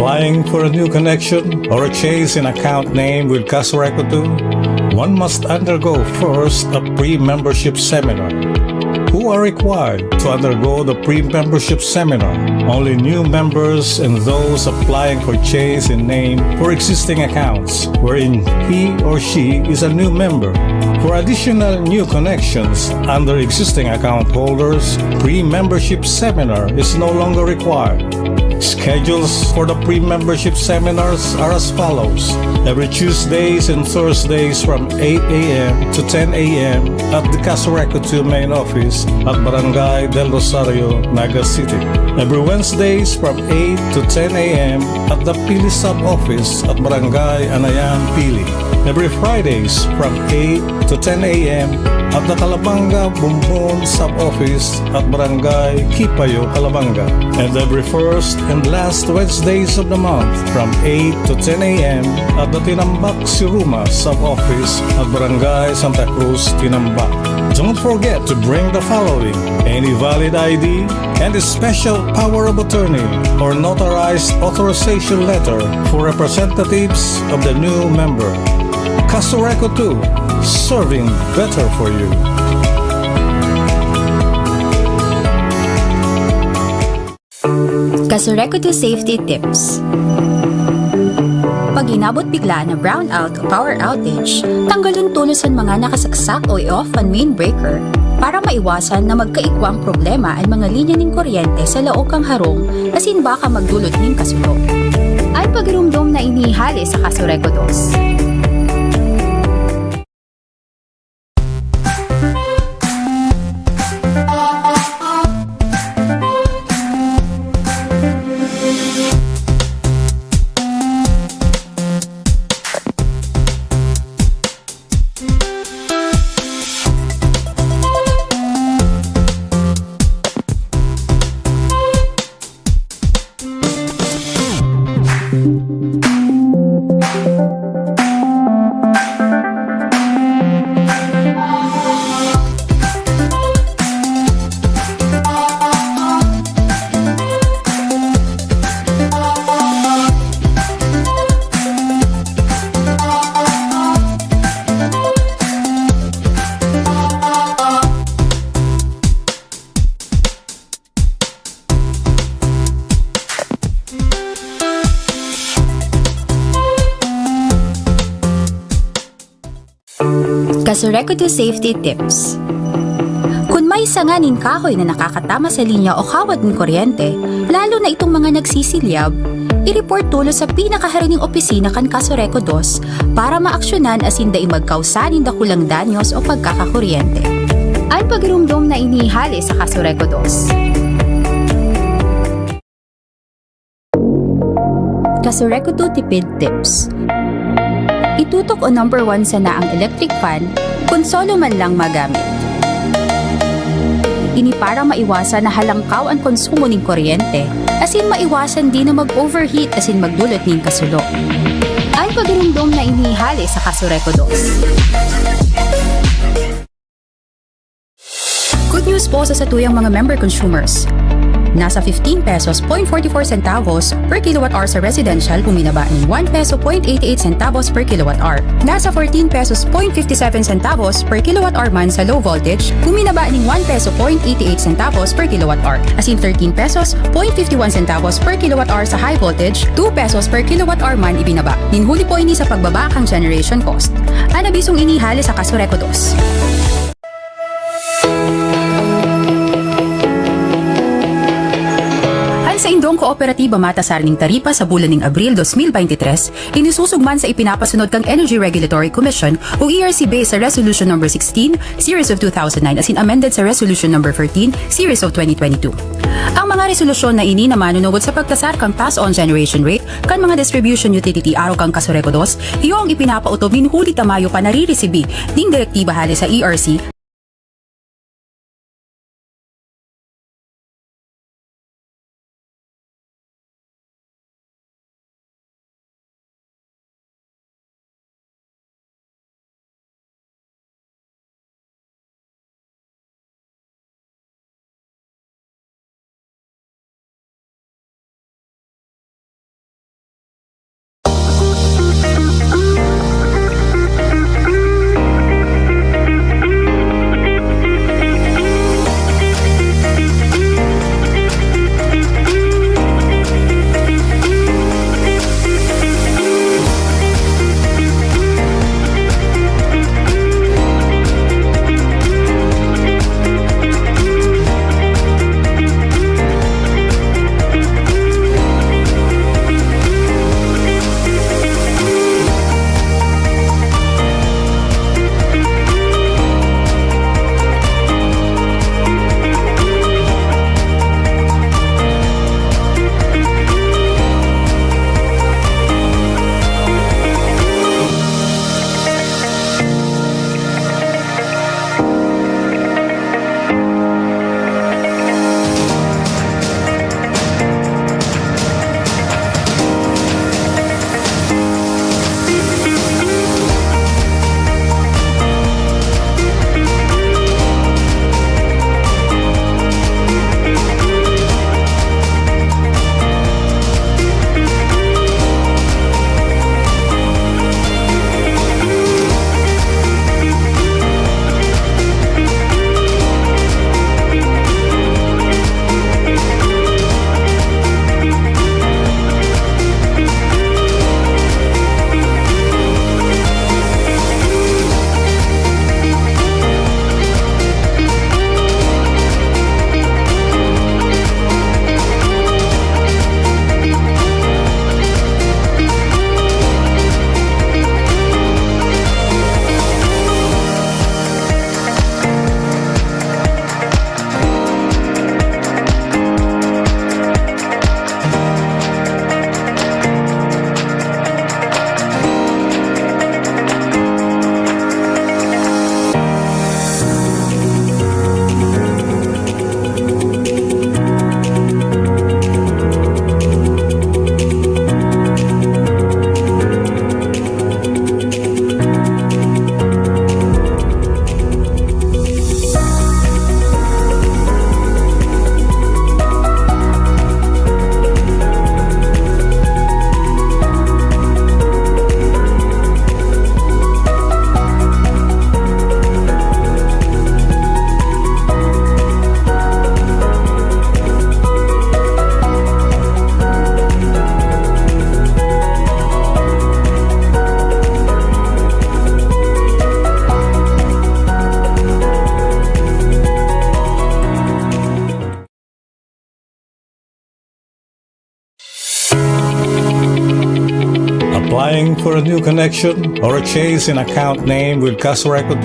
Applying for a new connection or a change in account name with Casureco 2? One must undergo first a pre-membership seminar. Who are required to undergo the pre-membership seminar? Only new members and those applying for change in name for existing accounts, wherein he or she is a new member. For additional new connections under existing account holders, pre-membership seminar is no longer required. Schedules for the pre-membership seminars are as follows. Every Tuesdays and Thursdays from 8 a.m. to 10 a.m. at the Casureco 2 main office at Barangay del Rosario, Naga City. Every Wednesdays from 8 to 10 a.m. at the Pili sub-office at Barangay Anayan, Pili. Every Fridays from 8 to 10 a.m. at the Calabanga Bumbon sub-office at Barangay Kipayo, Calabanga. And every first and last Wednesdays of the month from 8 to 10 a.m. at the Tinambak Siruma sub-office at Barangay Santa Cruz, Tinambak. Don't forget to bring the following: any valid ID and a special power of attorney or notarized authorization letter for representatives of the new member. Casureco 2, serving better for you. Casureco 2 Safety Tips. Pag inabot bigla na brownout o power outage, tanggalin tulos ang mga nakasaksak o i-off ang main breaker para maiwasan na magkaikwang problema ang mga linya ng kuryente sa laok kang harong asin baka magdulot ng kasulok. Ang pagirumdom na inihali sa Casureco 2. Casureco 2 Safety Tips. Kung may sanganin kahoy na nakakatama sa linya o kawad ng kuryente, lalo na itong mga nagsisilyab, i-report tulo sa pinakaharining opisina kan Casureco 2 para maaksyonan asin daing magkausanin da kulang danyos o pagkakakuryente. Ang pagirumdom na inihali sa Casureco 2. Casureco 2 Tipid Tips. Itutok o number 1 sa naang electric fan kung solo man lang magamit. Ini para maiwasan na halangkaw ang konsumo ng kuryente, asin maiwasan din na mag-overheat asin magdulot ng kasulok. Ang pagirumdom na inihali sa Casureco 2. Good news po sa satuyang mga member consumers. Nasa 15 pesos 0.44 centavos per kilowatt-hour sa residential, buminaba ng 1 peso 0.88 centavos per kilowatt-hour. Nasa 14 pesos 0.57 centavos per kilowatt-hour man sa low voltage, buminaba ng 1 peso 0.88 centavos per kilowatt-hour. As in 13 pesos 0.51 centavos per kilowatt-hour sa high voltage, 2 pesos per kilowatt-hour man ibinaba. Ninhuli po ini sa pagbaba kang generation cost. Anabisong inihali sa Casureco 2. Sa Indong Kooperatiba matasar ning taripa sa bulan ng Abril 2023, inisusugman sa ipinapasunod kang Energy Regulatory Commission o ERC based sa Resolution No. 16, Series of 2009 asin amended sa Resolution No. 13, Series of 2022. Ang mga resolusyon na ini na manunugod sa pagtasar kang pass-on generation rate kan mga distribution utility araw kang Casureco 2, iyo ang ipinapautob nin huli tamayo pa nariresibi ding direktiba hali sa ERC Applying for a new connection or a change in account name with Casureco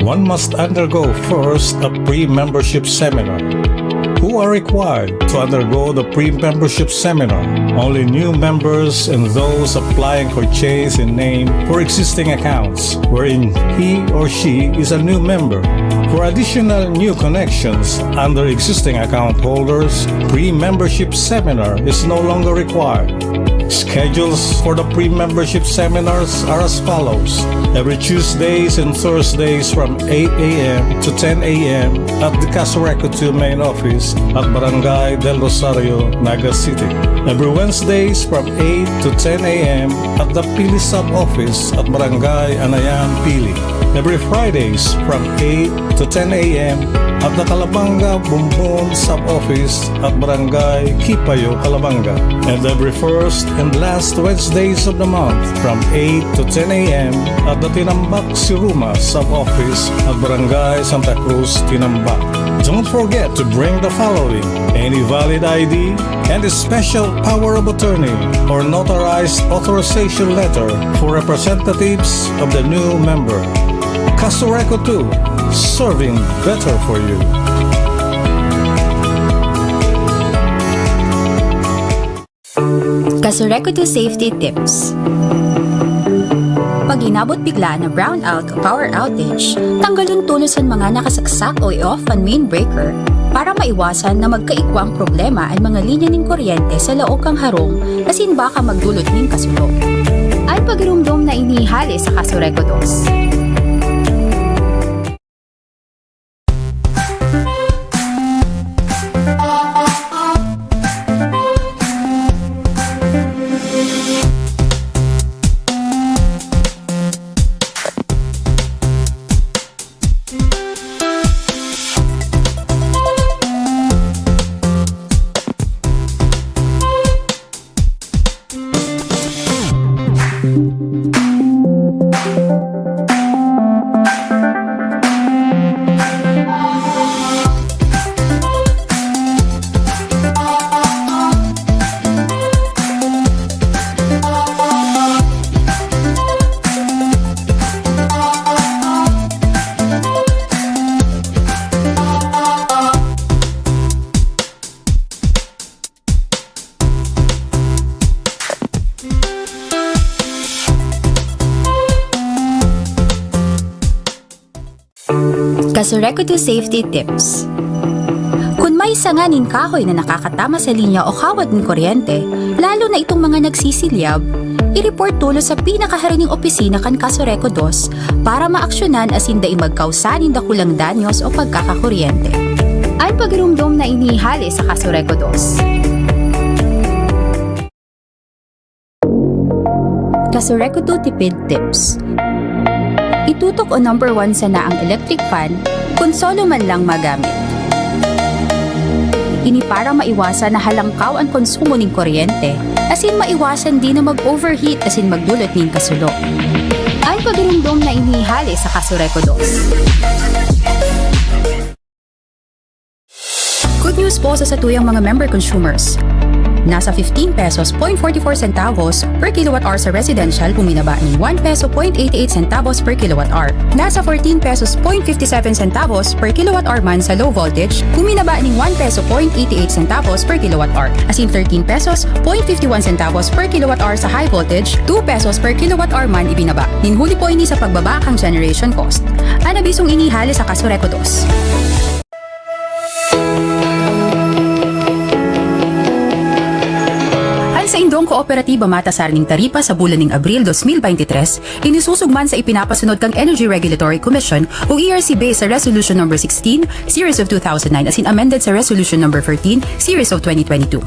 2, one must undergo first a pre-membership seminar. Who are required to undergo the pre-membership seminar? Only new members and those applying for change in name for existing accounts wherein he or she is a new member. For additional new connections under existing account holders, pre-membership seminar is no longer required. Schedules for the pre-membership seminars are as follows. Every Tuesdays and Thursdays from 8 a.m. to 10 a.m. at the Casureco 2 main office at Barangay del Rosario, Naga City. Every Wednesdays from 8 to 10 a.m. at the Pili sub-office at Barangay Anayan, Pili. Every Fridays from 8 to 10 a.m. at the Calabanga Bumbon sub-office at Barangay Kipayo, Calabanga. And every first and last Wednesdays of the month from 8 to 10 a.m. at the Tinambak Siruma sub-office at Barangay Santa Cruz, Tinambak. Don't forget to bring the following: any valid ID and a special power of attorney or notarized authorization letter for representatives of the new member. Casureco 2, serving better for you. Casureco 2 Safety Tips. Pag inabot bigla na brownout o power outage, tanggalin tulos ang mga nakasaksak o i-off ang main breaker para maiwasan na magkaikwang problema ang mga linya ng kuryente sa laok kang harong asin baka magdulot ng kasulo. Ay pagirumdom na inihali sa Casureco 2. Casureco 2 Safety Tips. Kung may sanganin kahoy na nakakatama sa linya o kawad ng kuryente, lalo na itong mga nagsisilyab, i-report tulo sa pinakaharining opisina kan Casureco 2 para maaksyonan asin daing magkausanin da kulang danyos o pagkakakuryente. Ay pagirumdom na inihali sa Casureco 2. Casureco 2 Tipid Tips. Itutok o number 1 sana ang electric fan kung solo man lang magamit. Ini para maiwasan na halangkaw ang konsumo ng kuryente, asin maiwasan din na mag-overheat asin magdulot ng kasulo. Ay pagirumdom na inihali sa Casureco 2. Good news po sa satuyang mga member consumers. Nasa 15 pesos 0.44 centavos per kilowatt-hour sa residential, buminaba ng 1 peso 0.88 centavos per kilowatt-hour. Nasa 14 pesos 0.57 centavos per kilowatt-hour man sa low voltage, buminaba ng 1 peso 0.88 centavos per kilowatt-hour. As in 13 pesos 0.51 centavos per kilowatt-hour sa high voltage, 2 pesos per kilowatt-hour man ibinaba. Ninhuli po ini sa pagbaba kang generation cost. Anabisong inihali sa Casureco 2. Sa Indong Kooperatiba matasar ning taripa sa bulan ng Abril 2023, inisusugman sa ipinapasunod kang Energy Regulatory Commission o ERC based sa Resolution No. 16, Series of 2009 asin amended sa Resolution No. 13, Series of 2022.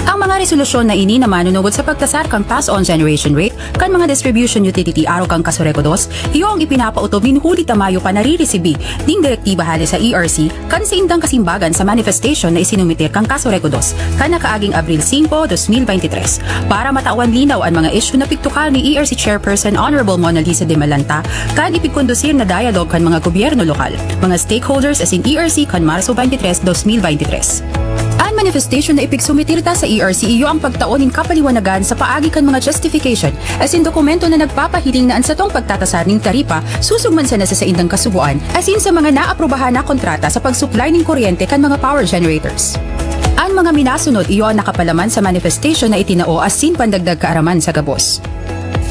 Ang mga resolusyon na ini na manunugod sa pagtasar kang pass-on generation rate kan mga distribution utility araw kang Casureco 2, iyo ang ipinapautob min huli tamayo pa nariresibi ding direktiba hali sa ERC kan sa indang kasimbagan sa manifestation na isinumitir kang Casureco 2 kan nakaaging Abril 5, 2023. Para matawan linaw ang mga issue na piktukal ni ERC Chairperson Honorable Mona Lisa de Malanta kan ipikondusir na dialogue kan mga gobyerno lokal, mga stakeholders as in ERC kan Marso 23, 2023. manifestation na ipigsumitirta sa ERC iyo ang pagtaonin kapaliwanagan sa paagi kan mga justification as in dokumento na nagpapahiling na ansatong pagtatasar ning taripa susugman sa nasa sa indang kasubuan as in sa mga naaprubahan na kontrata sa pagsupply ning kuryente kan mga power generators. Ang mga minasunod iyo ang nakapalaman sa manifestation na itinao as in pandagdag kaaraman sa gabos.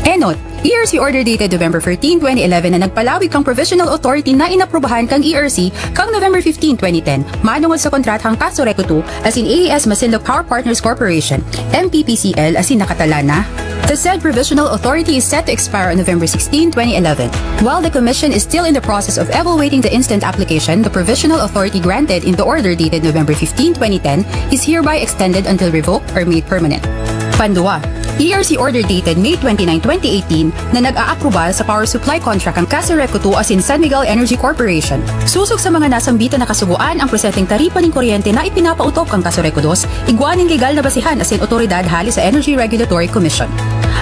Enot, ERC order dated November 13, 2011 na nagpalawig kang provisional authority na inaprubahan kang ERC kang November 15, 2010 manungod sa kontratang Casoreco 2 as in AES Masinloc Power Partners Corporation, MPPCL as in nakatala na. The said provisional authority is set to expire on November 16, 2011. While the Commission is still in the process of evaluating the instant application, the provisional authority granted in the order dated November 15, 2010 is hereby extended until revoked or made permanent. Pandua, ERC order dated May 29, 2018 na nag-aaprobal sa power supply contract ang Casoreco 2 as in San Miguel Energy Corporation. Susog sa mga nasambita na kasuguan ang presenting taripa ng kuryente na ipinapautob kang Casoreco 2, iguaning legal na basihan as in otoridad hali sa Energy Regulatory Commission.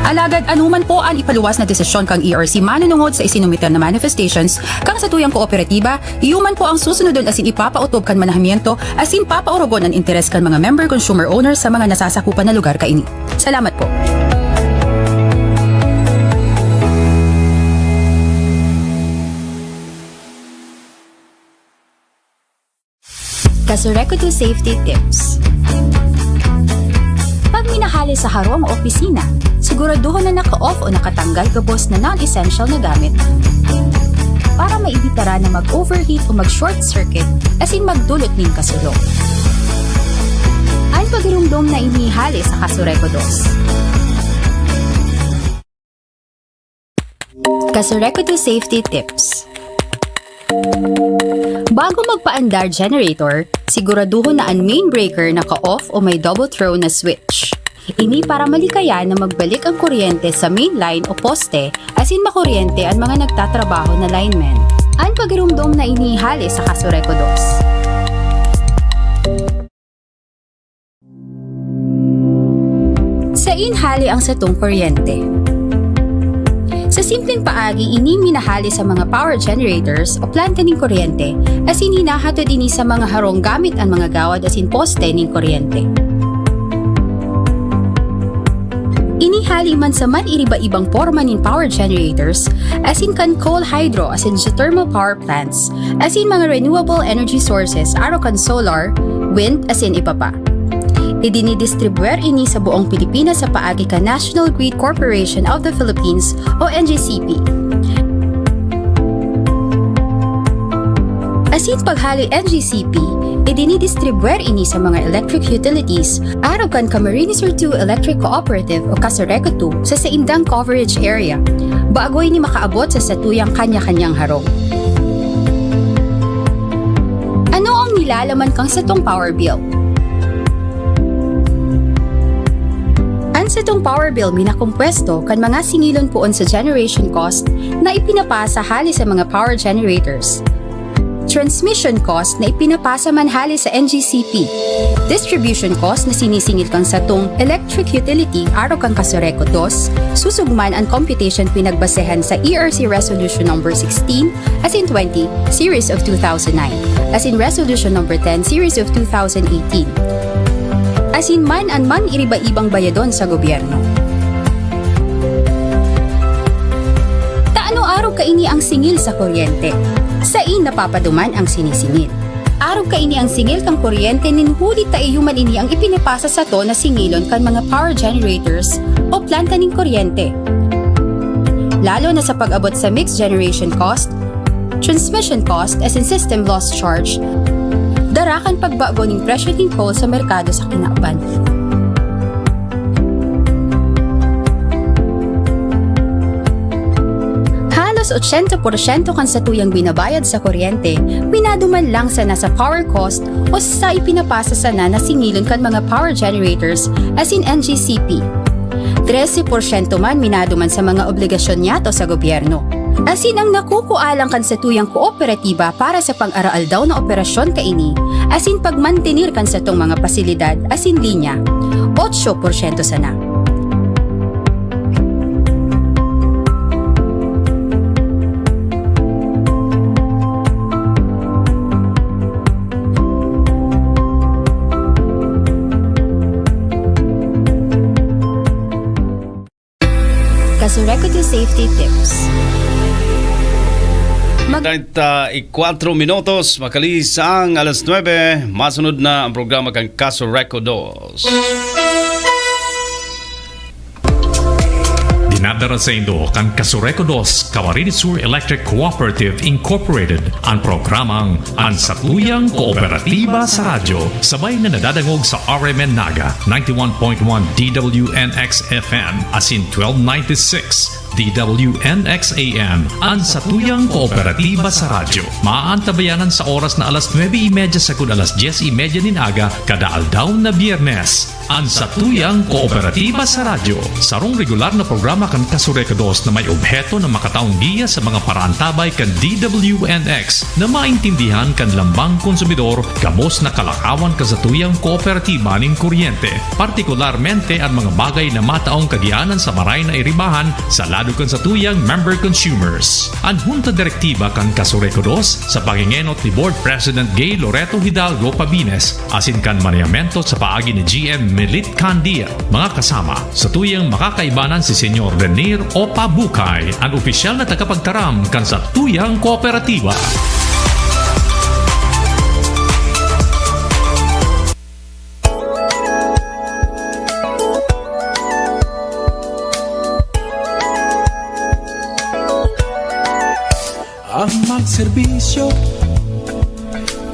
Alagad anuman po ang ipaluwas na desisyon kang ERC manunungod sa isinumitan na manifestations kang sa tuyang kooperatiba, iyuman po ang susunodon as in ipapautob kan manahimiento as in papaurogon ang interes kan mga member consumer owners sa mga nasasakupan na lugar kaini. Salamat po. Casoreco 2 Safety Tips. Pag minahali sa harong o opisina, siguraduhin na naka-off o nakatanggal gabos na non-essential na gamit para maibitara na mag-overheat o mag-short circuit as in magdulot ng kasulong. Ang pagirumdom na inihali sa Casoreco 2. Casoreco 2 Safety Tips. Bago magpaandar generator, siguraduhin na ang main breaker naka-off o may double throw na switch. Ini para malikaya na magbalik ang kuryente sa main line o poste as in makuryente ang mga nagtatrabaho na linemen. Ang pagirumdom na inihali sa Casoreco 2. Sa inhali ang satong kuryente. Sa simpleng paagi, ini minahali sa mga power generators o planta ng kuryente as in hinahatod ini sa mga harong gamit ang mga gawad as in poste ng kuryente. Inihali man sa man iriba-ibang forma ng power generators as in kan coal hydro as in geothermal power plants as in mga renewable energy sources aro kan solar, wind as in iba pa. Idinidistribuer ini sa buong Pilipinas sa paagi ka National Grid Corporation of the Philippines o NGCP. Asin paghali NGCP, idinidistribuer ini sa mga electric utilities araw kan Camarines Sur 2 Electric Cooperative o Casoreco 2 sa saindang coverage area, bago ini makaabot sa satuyang kanya-kanyang harong. Ano ang nilalaman kang satong power bill? Sa itong power bill minakumpwesto kan mga singilon poon sa generation cost na ipinapasa hali sa mga power generators. Transmission cost na ipinapasa man hali sa NGCP. Distribution cost na sinisingil kang sa itong electric utility araw kang Casoreco 2, susugman ang computation pinagbasehan sa ERC Resolution No. 16 as in 20 Series of 2009 as in Resolution No. 10 Series of 2018. As in man an man iriba-ibang bayadon sa gobyerno. Taano araw kaini ang singil sa kuryente? Sa napapaduman ang sinisingil. Araw kaini ang singil kang kuryente ninhuli taiyuman ini ang ipinapasa sa to na singilon kan mga power generators o planta ning kuryente. Lalo na sa pag-abot sa mixed generation cost, transmission cost as in system loss charge, darakan pagbago ng presyo ng coal sa merkado sa kinauban. Halos 80% kan sa tuyang binabayad sa kuryente, minaduman lang sa nasa power cost o sa ipinapasa sa na singilon kan mga power generators as in NGCP. 13% man minaduman sa mga obligasyon niyato sa gobyerno. Asin ang nakukualang kan sa tuyang kooperatiba para sa pang-araal daw na operasyon kaini, asin pagmantenir kan sa tong mga pasilidad asin linya, 8% sana. Kasureco to Safety Tips. 34 minutos, makalis ang alas 9, masunod na ang programa kang Kasureco 2. Dinadara sa Indo kang Kasureco 2 Camarines Sur Electric Cooperative Incorporated ang programang Ang Satuyang Kooperatiba sa Radyo sabay na nadadangog sa RMN Naga 91.1 DWNX FM asin 1296 DWNX AM ang Satuyang Kooperatiba sa Radyo. Maaantabayanan sa oras na alas 9:30 sa alas 10:30 nin aga kada aldaw na Biyernes. Ang Satuyang Kooperatiba sa Radyo. Sarong regular na programa kan Kasureco 2 na may obheto na makataong giya sa mga paraantabay kan DWNX na maintindihan kan lambang konsumidor kamos na kalakawan kasatuyang kooperatiba ning kuryente. Partikularmente ang mga bagay na mataong kagianan sa maray na iribahan sa lado kan satuyang member consumers. Ang Junta Direktiba kan Kasureco 2 sa pangingenot ni Board President Gay Loreto Hidalgo Pabines asin kan maniamento sa paagi ni GM Melit Candia. Mga kasama, sa tuyang makakaibanan si Senyor Renier Opa Bukay, ang opisyal na tagapagtaram kan sa tuyang kooperatiba. Ang magserbisyo,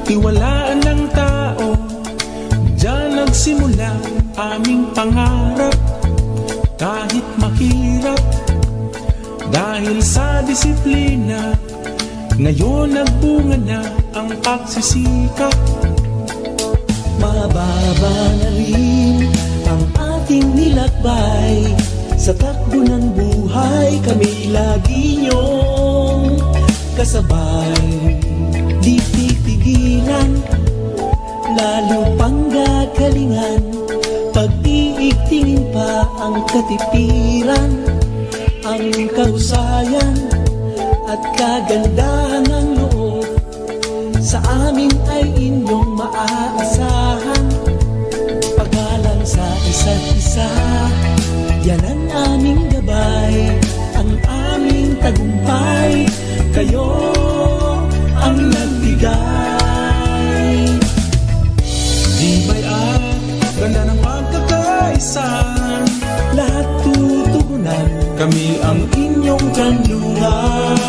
tiwalaan ng tao, diyan nagsimula aming pangarap. Kahit mahirap, dahil sa disiplina, ngayon nagbunga na ang pagsisikap. Mababa na rin ang ating nilakbay, sa takbo ng buhay kami lagi niyong kasabay. Di titigilan, lalo pang gagalingan, pag-iigtingin pa ang katipiran, ang kahusayan at kagandahan ng loob. Sa amin ay inyong maaasahan, paggalang sa isa't isa, yan ang aming gabay, ang aming tagumpay, kayo ang nagbigay. Di ba'y ganda ng pagkakaisa, lahat tutugunan, kami ang inyong kanlungan.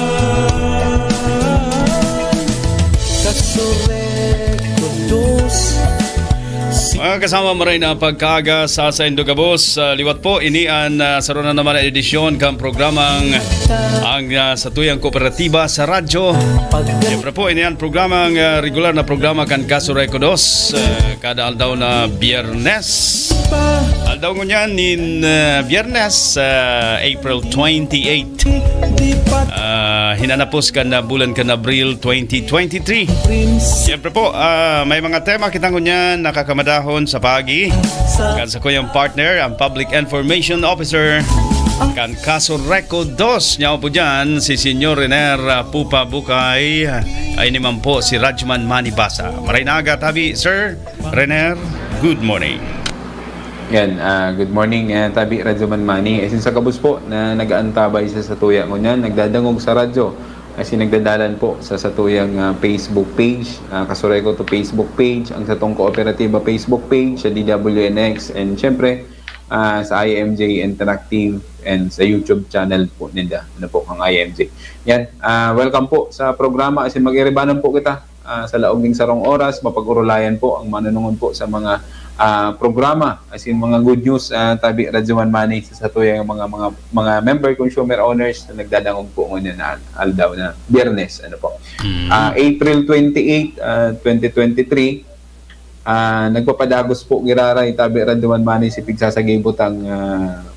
Kasureco 2. Mga kasama mo rin na pagkaaga sa Indogabos. Liwat po, inian sa ron na naman ang edisyon kang programang ang Satuyang Kooperatiba sa Radyo. Siyempre po, inian programang regular na programa kan Kasureco 2 kada aldaw na Biyernes. Aldaw ngunyan nin Biyernes, April 28. Hinanapos ka na bulan ka na Abril 2023. Siyempre po, may mga tema kita ngunyan nakakamadahon sa pagi. Kan sa kuyang partner, ang Public Information Officer kan Kasureco 2. Niya po dyan, si Senyor Renier Pupa Bukay. Ay naman po si Rajman Manibasa. Maray na aga tabi, Sir Renier. Good morning. Yan, good morning Tabi Radyoman Mani. Asin sa kabus po na nag-aantabay sa Satuya mo niyan, nagdadangog sa radyo. Asin nagdadalan po sa Satuyang Facebook page, Kasureco to Facebook page, ang Satong Kooperatiba Facebook page, sa DWNX, and syempre sa IMJ Interactive and sa YouTube channel po nila. Ano po ang IMJ. Yan, welcome po sa programa. Asin mag-iribanan po kita sa laog ng sarong oras, mapag-urulayan po ang manunungon po sa mga programa, as in mga good news Tabi Radyoman Mani sa Satuyang mga member consumer owners na nagdadangog po ngayon na aldaw na Biyernes, ano po. April 28, 2023, nagpapadagos po giraray Tabi Radyoman Mani si pigsasagibot ang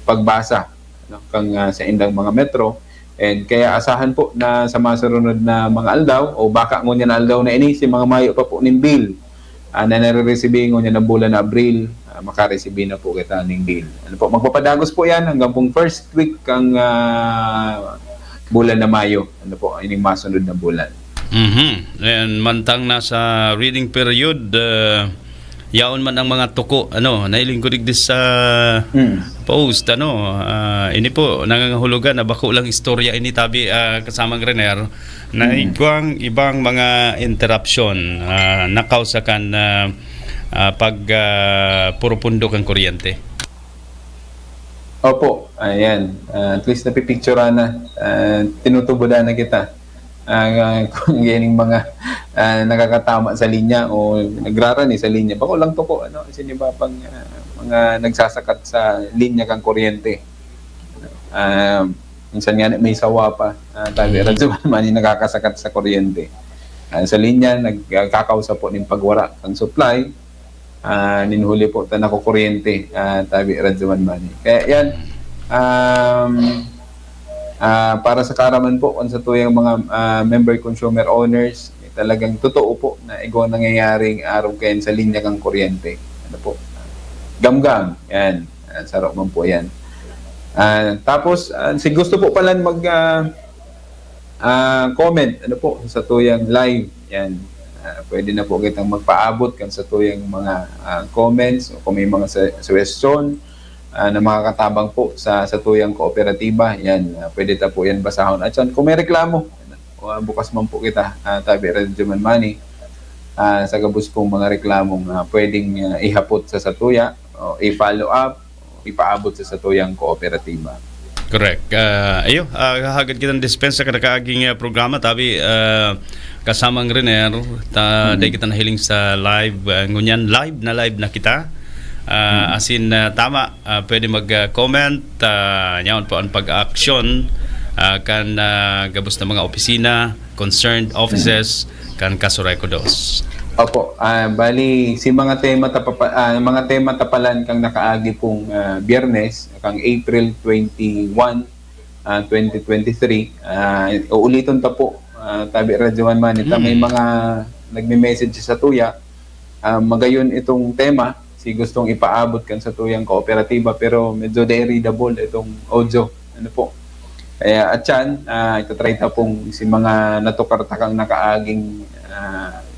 pagbasa, no, kang sa indang mga metro, and kaya asahan po na sa masunod na mga aldaw o baka ngunyan na aldaw na ini si mga mayo pa po ng bill na nare-receive ngunyan ng bulan na Abril, makareceive na po kita ng bill. Ano po, magpapadagos po yan hanggang pong first week kang bulan na Mayo. Ano po, ining masunod na bulan. And mantang nasa reading period, yaon man ang mga tuko nailing ko sa post ini po nangangahulugan na bako lang istorya ini tabi kasamang Rener na igwang ibang mga interruption nakausakan pag puro pundok ang kuryente. Opo, ayan. At least napipicturean na. Tinutubudan na kita. Kung ganing mga nakakatama sa linya o nagrarani sa linya. Bako lang to ko. Siniba pang mga nagsasakat sa linya kang kuryente. Minsan nga may sawa pa. Tabi radyo man nakakasakat sa kuryente. Sa linya, nagkakausap po ng pagwara ng supply. Ninhuli po ta nako kuryente tabi radyo man. Kaya yan para sa karaman po kung sa tuyang mga member consumer owners talagang totoo po na nangyayaring araw kayo sa linya kang kuryente. Po? Gamgam. Yan. Sarap man po yan. Tapos, si gusto po pala mag comment po sa tuyang live. Yan. Pwede na po kitang magpaabot kan sa tuyang mga comments o kung may mga suggestion na makakatabang po sa tuyang kooperatiba. Yan, pwede ta po yan basahon. At kung may reklamo, bukas man po kita, tabi Radio Man Money, sa gabos pong mga reklamong pwedeng ihapot sa satuya, o i-follow up, o ipaabot sa satuyang kooperatiba. Correct. Hagad kitang dispensa ka nakaaging programa tabi kasamang Rener dahil kita nahiling sa live ngunyan live na kita asin tama pwede mag-comment nyaon po ang pag-action kan gabos na mga opisina concerned offices kan Kasureko 2. Opo, bali si mga tema tapalan kang nakaagi pong Biyernes kang April 21, 2023. Uuliton ta po tabi Radyo Man may mga nagme-message sa tuya magayon itong tema si gustong ipaabot kan sa tuyang kooperatiba pero medyo readable itong audio po. Kaya at yan, itatry ta pong si mga natukarta kang nakaaging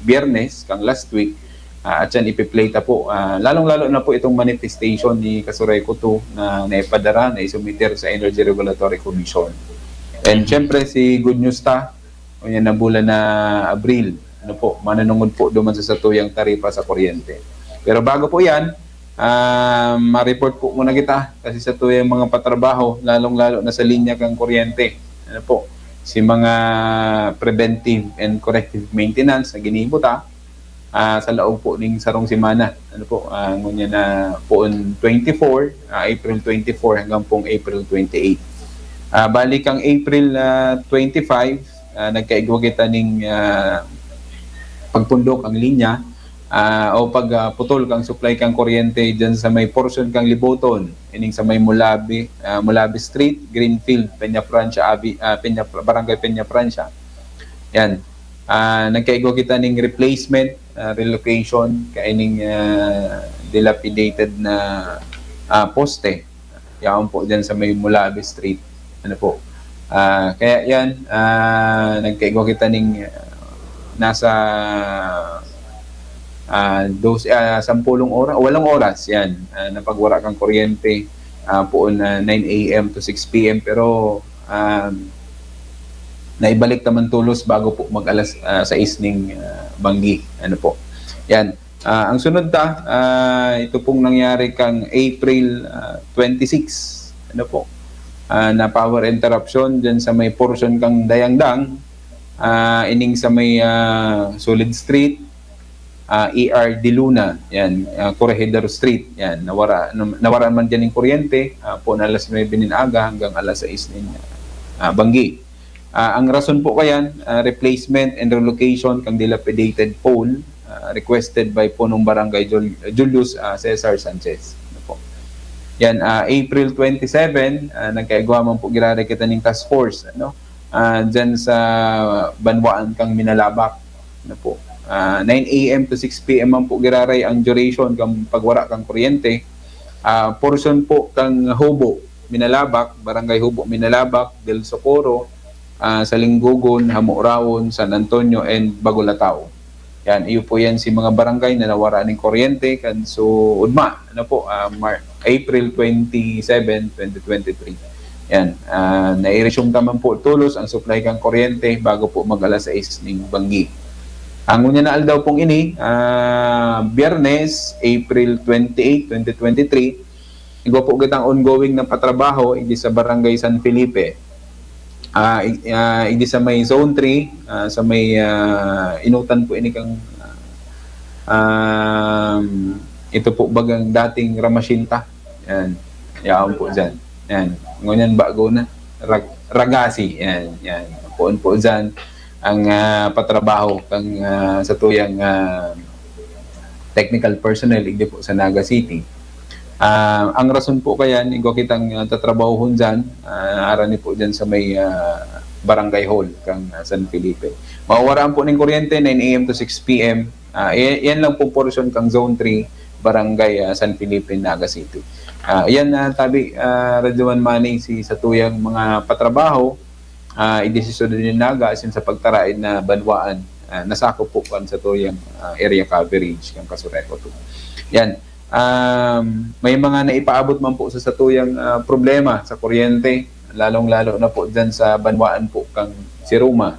Biyernes kang last week at yan ipi-play ta po lalong-lalo na po itong manifestation ni Kasureko 2 na naipadara na isumiter sa Energy Regulatory Commission. And syempre si Good News ta o yan na bulan na Abril mananungod po duman sa satuyang taripa sa kuryente. Pero bago po yan ma-report po muna kita kasi sa tuyang mga patrabaho lalong-lalo na sa linya kang kuryente si mga preventive and corrective maintenance na ginibota sa laog po ning sarong simana ngunya na poon 24 April 24 hanggang pong April 28 balik ang April 25 nagkaigwa kita ning pagpundok ang linya o pagputol kang supply kang kuryente dyan sa may portion kang Liboton ining sa may Mulabi Street, Greenfield, Peña Francia, Barangay Peña Francia. Yan. Nagkaigo kita ning replacement, relocation kaining dilapidated na poste. Yan po dyan sa may Mulabi Street. Kaya yan, nagkaigo kita ning nasa 10 oras, walang oras yan na pagwara kang kuryente poon 9 a.m. to 6 p.m. pero naibalik naman tulos bago po mag-alas 6 ning banggi yan ang sunod ito pong nangyari kang April 26 na power interruption dyan sa may portion kang Dayangdang ining sa may Solid Street ER de Luna, yan, Corregidor Street, yan, nawara man dyan yung kuryente, po na alas 9 ng aga hanggang alas 6 ng banggi. Ang rason po kayan, replacement and relocation kang dilapidated pole, requested by punong barangay Julius Cesar Sanchez. Yan, April 27, nagkaigwa man po girari kita ng task force, dyan sa Banwaan kang Minalabak, 9 a.m. to 6 p.m. man po giraray ang duration kang pagwara kang kuryente. Portion po kang Hubo, Minalabak, Barangay Hubo, Minalabak, Del Socorro, sa Linggugon, Hamurawon, San Antonio, and Bagulatao. Yan, iyo po yan si mga barangay na nawara ng kuryente kan so udma ano po April 27, 2023. Yan, nai-resume taman po tulos ang supply kang kuryente bago po mag-alas 6 ning banggi. Ang unya na aldaw pong ini, Biyernes, April 28, 2023, igwa po kitang ongoing na patrabaho idi sa Barangay San Felipe. Idi sa may Zone 3, sa may inutan po ini kang ito po bagang dating Ramasinta. Yan, yaon po dyan. Yan, ngunyan bago na. Ragasi, yan. Poon po dyan ang patrabaho kang sa tuyang technical personnel igdi po sa Naga City. Ang rason po kaya igwa kitang tatrabahon dyan, arani po dyan sa may barangay hall kang San Felipe. Mawawaraan po ng kuryente 9 a.m. to 6 p.m. Yan lang po portion kang Zone 3, barangay San Felipe, Naga City. Yan tabi Radyoman Manny si sa tuyang mga patrabaho, idesisyon din Naga asin sa pagtarain na banwaan, nasako po kan sa tuyang area coverage kang Casureco 2. Yan. May mga naipaabot man po sa satuyang problema sa kuryente, lalong-lalo na po dyan sa banwaan po kang Siruma.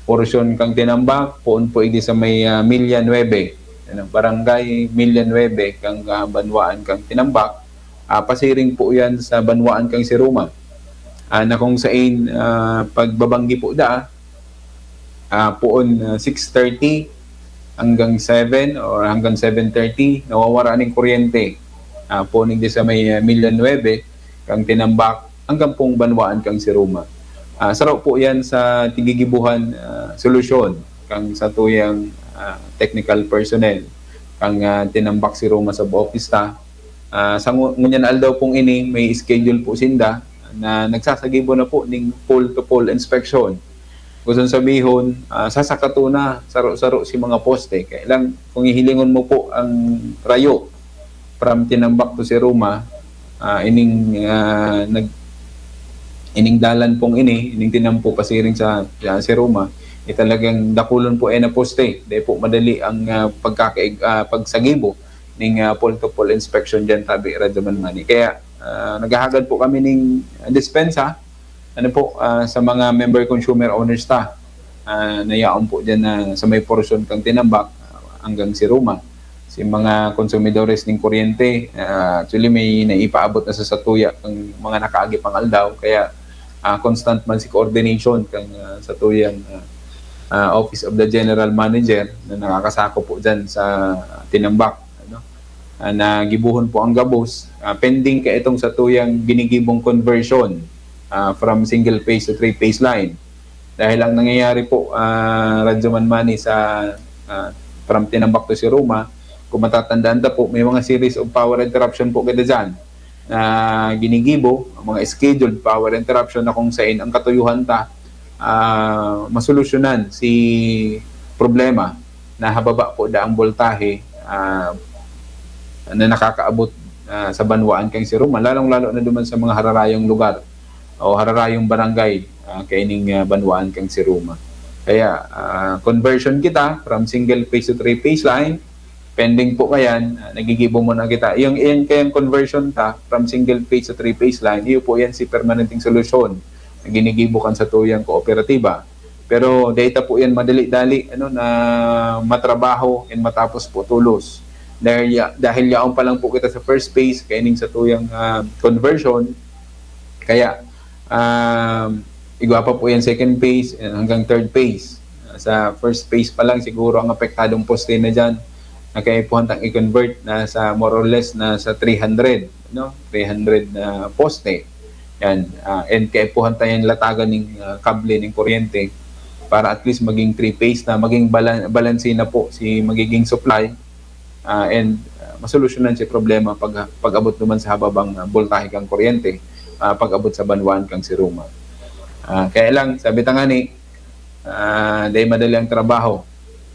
Portion kang Tinambak, poon po idi sa may Milya 9, barangay Milya 9 kang banwaan kang Tinambak. Pasiring po yan sa banwaan kang Siruma. Na kung saan pagbabanggi po poon 6:30 hanggang 7 or hanggang 7:30 nawawala ng kuryente puning di sa may Milya 9 kang Tinambak hanggang pong banwaan kang Siruma. Sarap po yan sa tigigibuhan solusyon kang sa tuyang technical personnel kang Tinambak Siruma sa Bautista. Sa ngunyan aldaw pong ini may schedule po sinda na nagsasagibo na po ng pole-to-pole inspection. Gusto sabihon, sasakato na, saro-saro si mga poste. Kailang, kung ihilingon mo po ang rayo from Tinambak to Siruma, ining dalan pong ining tinampo pasiring sa Siruma, talagang dakulon po na poste. Dahil po madali ang pagsagibo ng pole-to-pole inspection dyan, tabi Radyoman Manny. Kaya, naghahagad po kami ng dispensa sa mga member consumer owners nayaon po dyan na sa may portion kang Tinambak hanggang Siruma. Si mga konsumidores ng kuryente, actually may naipaabot na sa satuya kang mga nakaagi pang aldaw. Kaya constant man si coordination kang satuyang Office of the General Manager na nakakasako po dyan sa Tinambak. Na gibuhon po ang gabos, pending ka itong satuyang ginigibong conversion from single phase to three phase line. Dahil ang nangyayari po Radyoman Manny sa from Tinambak to Siruma, kung matatandaan na po, may mga series of power interruption po kita dyan na ginigibo, mga scheduled power interruption na kung saan ang katuyuhan masolusyonan si problema na hababa po daang voltahe na nakakaabot sa banwaan kang Siruma, lalong-lalo na duman sa mga hararayong lugar o hararayong barangay kaining banwaan kang Siruma. Kaya conversion kita from single phase to three phase line, pending po kayan, nagigibo mo na kita. Yung kayang conversion from single phase to three phase line, iyo po yan si permanenteng solusyon na ginigibo kan sa tuyang kooperatiba. Pero data po yan madali-dali na matrabaho and matapos po tulos. Dahil yaon pa lang po kita sa first phase kaining sa tuyang conversion, kaya igwa pa po yan second phase hanggang third phase. Sa first phase pa lang siguro ang apektadong poste na dyan na kaya po hantang i-convert na sa more or less na sa 300 300 na poste yan, and kaya po hantang yung latagan ng kable ng kuryente para at least maging 3 phase na maging balanse na po si magiging supply and masolusyonan si problema pag abot naman sa hababang voltahe kang kuryente pag abot sa banwaan kang Siruma. Kaya lang, sabi tangani, dahil madali ang trabaho,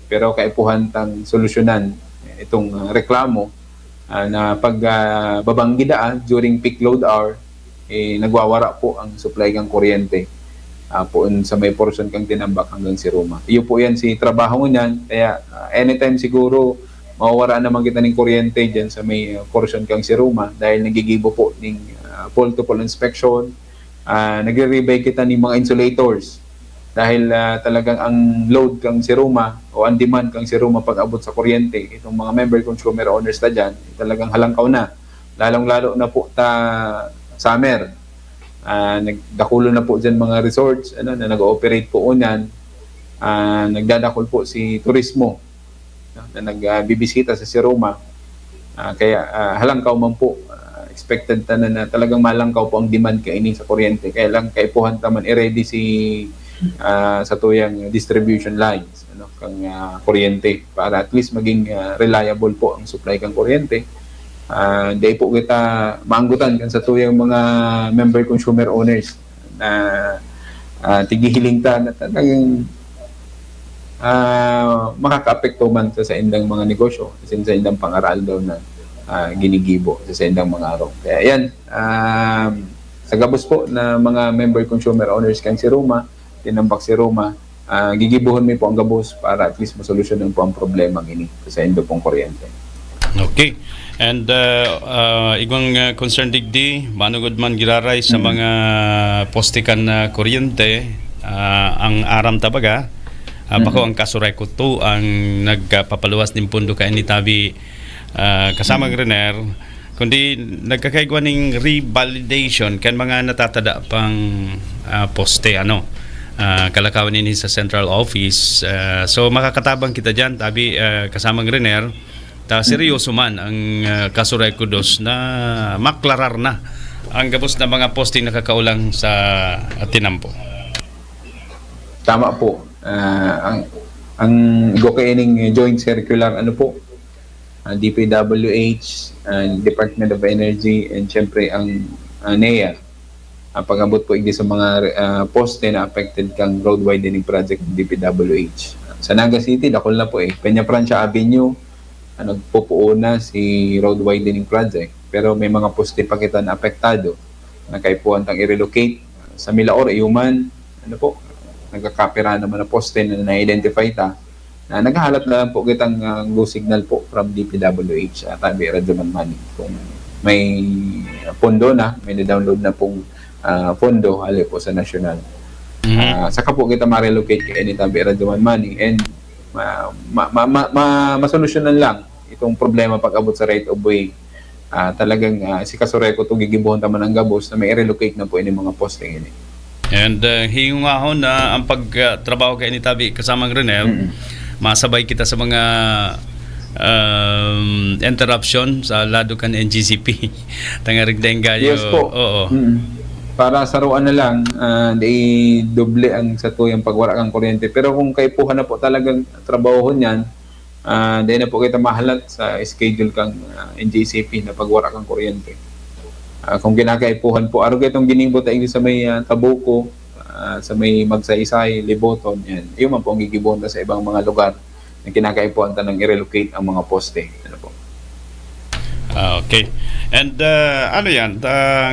pero kaipuhan tang solusyonan itong reklamo na pag babanggi during peak load hour, nagwawara po ang supply ng kuryente. Poon sa may portion kang tinambak hanggang si Roma. Iyo po yan si trabaho niyan, kaya anytime siguro mawawaraan naman kita ng kuryente dyan sa may portion kang si Roma dahil nagigibo po ng pole-to-pole inspection, nagre-rebay kita ng mga insulators dahil talagang ang load kang si Roma o ang demand kang si Roma pag abot sa kuryente, itong mga member consumer owners na dyan, talagang halangkaw na. Lalong-lalo na po summer. Nagdakulo na po dyan mga resorts na nag-ooperate po unan. Nagdadakol po si turismo na nagbibisita sa si Roma. Kaya halangkaw man po, expected na talagang malangkaw po ang demand kainin sa kuryente. Kaya lang kaipuhan taman i-ready sa tuyang distribution lines kang kuryente para at least maging reliable po ang supply kang kuryente. Dahil po kita maanggutan kan sa tuyang mga member consumer owners na tigihiling ta na talagang makaka-apekto man sa indang mga negosyo kasi sa indang pangaral daw na ginigibo sa indang mga araw. Kaya yan, sa gabos po na mga member consumer owners kang si Roma, tinambak si Roma, gigibuhon mo po ang gabos para at least masolusyonan po ang problema gini sa indo pong kuryente. Okay. And igwang concern digdi, manugod man giraray sa mga postikan na kuryente, ang aram tabaga, bako ang kasureko to ang nagpapaluwas ng pundo ka ni tabi kasama Grener, kundi nagkakaigwa ng revalidation kan mga natatada pang poste kalakawan ini sa central office. So makakatabang kita dyan tabi kasama Grener, seryoso man ang kasureko dos na maklarar na ang gabos na mga posting nakakaulang sa tinampo. Tama po. Ang gokaining joint circular DPWH, Department of Energy, and syempre ang NEA, pag-abot po sa mga poste na affected kang road widening project ng DPWH. Sa Naga City, dakol na po Peña Francia Avenue, nagpupuo na si road widening project, pero may mga poste pa kita na apektado na kaipuan tang i-relocate. Sa Milaor, Iuman, nagkakapira naman na poste na na-identify ta na naghahalat na lang po kitang go signal po from DPWH tabi radyo man kung may pondo na, may na-download na pong pondo hali po sa national. Saka po kita ma-relocate kay any tabi radyo man and masolusyonan lang itong problema pag abot sa right of way. Talagang si Kasureko to gigibuhon taman ang gabos na may relocate na po ini mga poste ini. And hingong ahon na ang pagtrabaho kay ni tabi kasamang Renel, masabay kita sa mga interruption sa lado kan NGCP. Tangarig dahil gayo. Yes po. Oo. Para saruan na lang, di doble ang sa tuyang pagwara kang kuryente. Pero kung kaipuhan na po talagang trabaho niyan, di na po kita mahalat sa schedule kang NGCP na pagwara kang kuryente. Kung ginakaipuhan po, araw itong ginibot ay sa may Tabuco, sa may Magsaysay, Liboton, yan. Iyon man po ang gigibuhan sa ibang mga lugar na kinakaipuhan ta ng i-relocate ang mga poste. Po. Okay. And yan?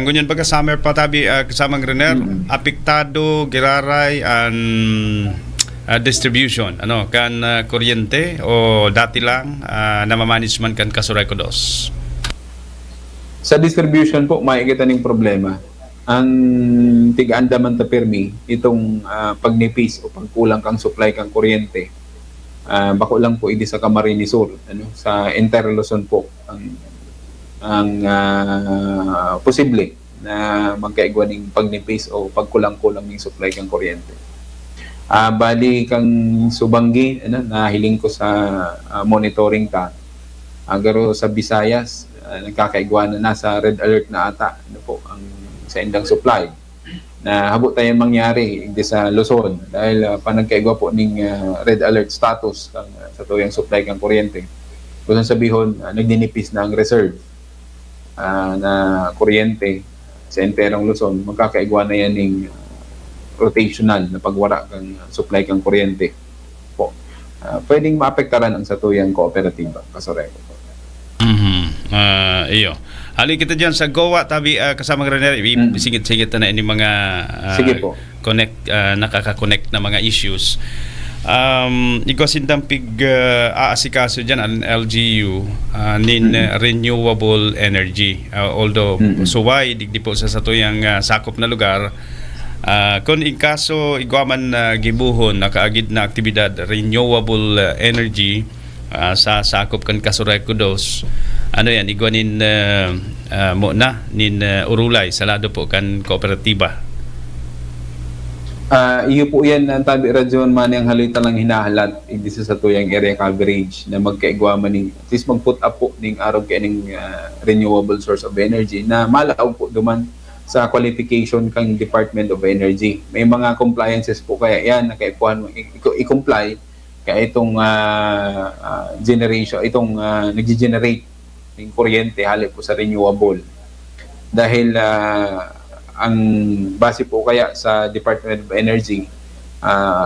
Ngunyan baga summer pa tabi kasamang Renner, apektado, giraray, and distribution, kan kuryente o dati lang namamanagement kan Kasureko dos? Sa distribution po, makikita ng problema. Ang tiga-andaman ta permi, itong pagnipis o pagkulang kang supply kang kuryente, bako lang po sa Camarines Sur, sa entire Luzon po, ang posible na magkaigwa ng pagnipis o pagkulang-kulang ng supply kang kuryente. Bali kang Subanggi, nahiling ko sa monitoring ta. Agaro sa Visayas, nagkakaigwa na nasa red alert na ata ang sa indang supply na habot tayong mangyari sa Luzon dahil panagkaigwa po ng red alert status sa tuyang supply kang kuryente. Kung sabihon, nagdinipis na ang reserve na kuryente sa enterong Luzon, magkakaigwa na yan ng rotational na pagwara kang supply kang kuryente po. Pwedeng maapektaran ang sa tuyang kooperatiba, Kasureko. Iyo. Hali kita dyan sa Goa, tabi kasama ka rin, singit-singit na ini mga Sige po. nakaka-connect na mga issues. Ikaw sindampig aasikaso dyan ang LGU nin renewable energy. Although suway, digdi po sa satuyang sakop na lugar, kung ikaso igwaman gibuhon nakaagid na aktibidad renewable energy sa sakop kan Kasureco dos, ano yan, igwanin mo na nin urulay sa lado po kan kooperatiba. Iyo po yan ang tabi radyon man ang halita lang hinahalat hindi sa tuyang area coverage na magkaigwaman ning at least mag-put up po ning araw kaning renewable source of energy na malaw po duman sa qualification kang Department of Energy. May mga compliances po kaya yan nakaikuan mo i-comply kaya itong generation itong nag-generate ng kuryente hali po sa renewable. Dahil ang base po kaya sa Department of Energy,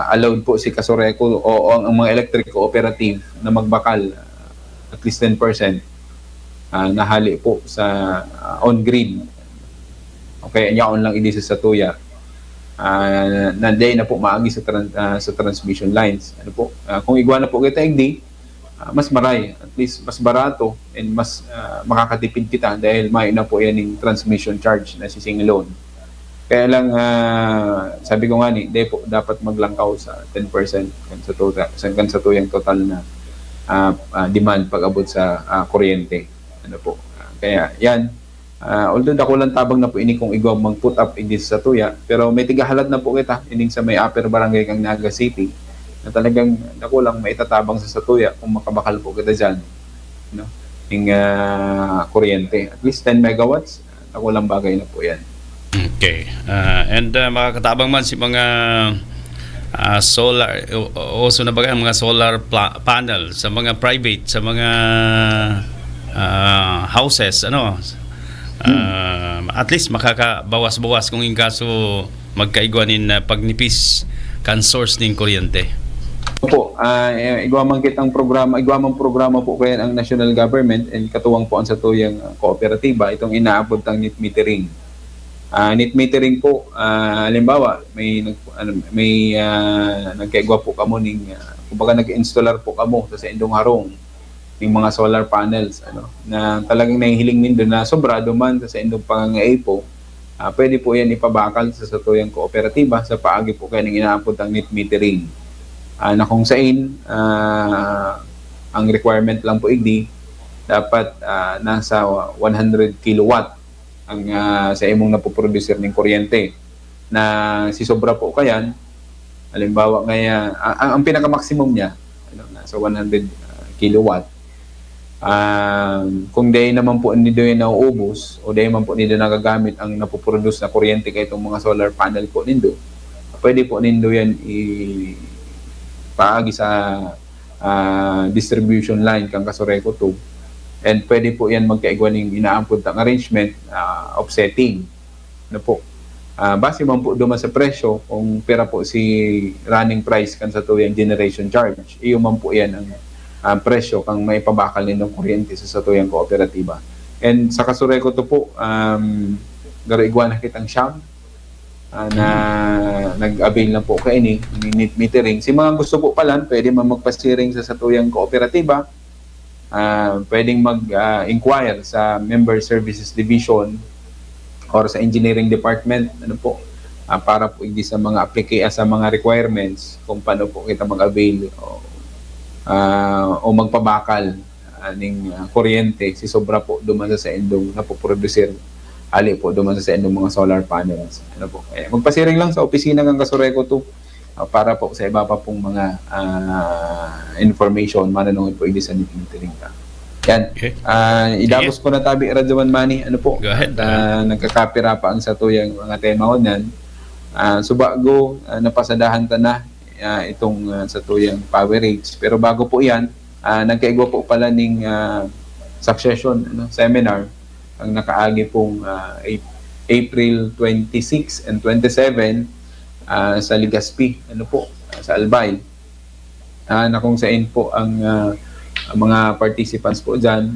allowed po si Kasureco o ang mga electric cooperative na magbakal at least 10% na hali po sa on-grid. Okay, yaon lang hindi sa tuya. Nanday na po maagi sa transmission lines. Ano po? Kung igwana po kita hindi, mas maray, at least mas barato and mas makakatipid kita dahil may na po yan yung transmission charge na sisingilon. Kaya lang sabi ko nga ni, po dapat maglangkaw sa 10% kan sa tuyang total na demand pag-abot sa kuryente. Ano po? Kaya yan, although dako lang tabang na po ini kung igwa mag-put up in this sa tuya, pero may tigahalad na po kita ining sa may upper barangay kang Naga City na talagang dako lang maitatabang sa satuya kung makabakal po kita dyan, no? Yung kuryente. At least 10 megawatts, dako lang bagay na po yan. Okay. And makakatabang man si mga solar, also na bagay mga solar panel sa mga private, sa mga houses, ano? At least makakabawas-bawas kung in kaso magkaigwanin na pagnipis kan source ng kuryente. Opo, igwamang programa po kaya ang national government and katuwang po ang sa tuyang kooperatiba itong inaabot ang net metering. Net metering po, halimbawa may nagkaigwa po kamo ning kumbaga nag-installer po kamo sa indong harong ng mga solar panels na talagang nahihiling nindo na sobrado man sa indong pangangay po, pwede po yan ipabakal sa tuyang kooperatiba sa paagi po kaya ng inaabot ang net metering. Na kung saan ang requirement lang po dapat nasa 100 kilowatt ang sa imong napoproducer ng kuryente na si sobra po kayan halimbawa ngaya ang pinaka-maximum niya nasa 100 kilowatt. Kung day naman po nido yung nauubos o day man po nido nagagamit ang napoproduce na kuryente kay itong mga solar panel po nindo, pwede po nindo yan paagi sa distribution line kang Kasureco 2 and pwede po yan magkaigwaning inaampod ang arrangement offsetting na po base man po duman sa presyo kung pera po si running price kan sa tuyang generation charge iyo man po yan ang presyo kang may pabakal ninyong kuryente sa tuyang kooperatiba. And sa Kasureco 2 po garo-igwana kitang siyam na nag-avail na po kay ini net metering. Si mga gusto po pala, pwede magpasiring sa satuyang kooperatiba, pwedeng mag-inquire sa Member Services Division or sa Engineering Department para po hindi sa mga sa mga requirements kung paano po kita mag-avail o magpabakal ng kuryente si sobra po duman sa indong napoproducer ali po duman sa indong mga solar panels. Magpasiring lang sa opisina ng Kasureco 2 para po sa iba pa pong mga information mananungin po sa net metering ka. Yan. Okay. Idapos ko na tabi Radyoman Manny. Go ahead. Nagkakapira pa ang sa tuyang mga tema ko nan. Subago napasadahan ta na itong sa tuyang power rates. Pero bago po yan, nagkaigwa po pala ng succession seminar ang nakaagi pong April 26 and 27 sa Legazpi, sa Albay. Na kung saan po ang mga participants po dyan,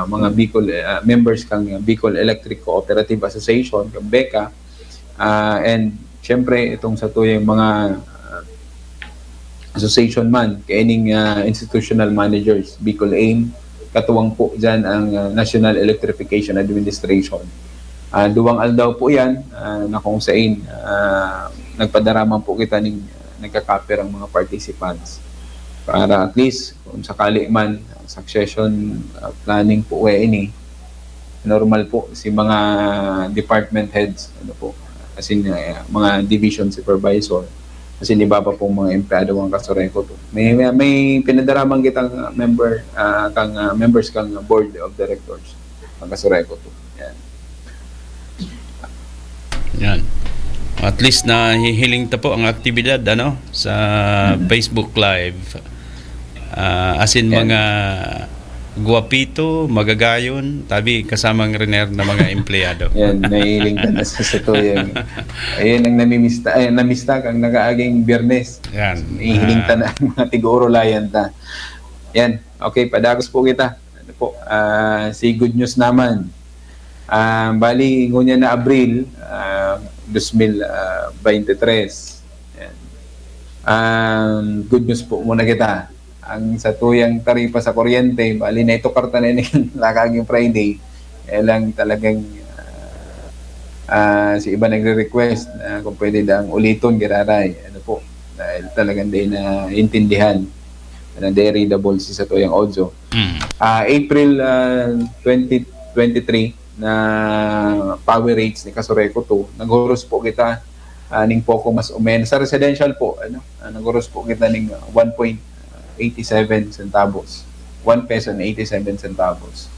mga Bicol, members kang Bicol Electric Cooperative Association, kang BECA, and syempre itong sa tuyang mga association man, kaining institutional managers, Bicol AIM, katuwang po dyan ang National Electrification Administration. Duwang aldaw po yan na kung saan nagpadaraman po kita ng nagkakaper ang mga participants para at least kung sakali man succession planning po ini normal po si mga department heads kasi mga division supervisor kasi di ba pa pong mga empleyado ng Kasoreco to. May pinadaramang kitang members kang board of directors ng Kasoreco to. Yan. At least na hihiling ta po ang aktibidad sa Facebook Live. As in mga guwapito, magagayon, tabi kasamang riner na mga empleyado. Yan, nahihiling ka na sa tuyang. Ayun ang namista kang nakaaging Biyernes. Yan. Nahihiling ta na mga tiguro-layan ta. Yan, okay, padagos po kita. Si good news naman. Bali, ngunya na Abril 2023. Yan. Good news po muna kita. Ang sa tuyang taripa sa kuryente, bali na ito karta na lakaging Friday. Lang talagang si iba nagre-request na kung pwede daang uliton giraray. Dahil talagang di na intindihan na di readable si sa tuyang audio. April 2023 na power rates ni Kasoreco 2, naghuros po kita ning poko mas o menos sa residential po, naghuros po kita ning 1.87 centavos. 1 peso and 87 centavos.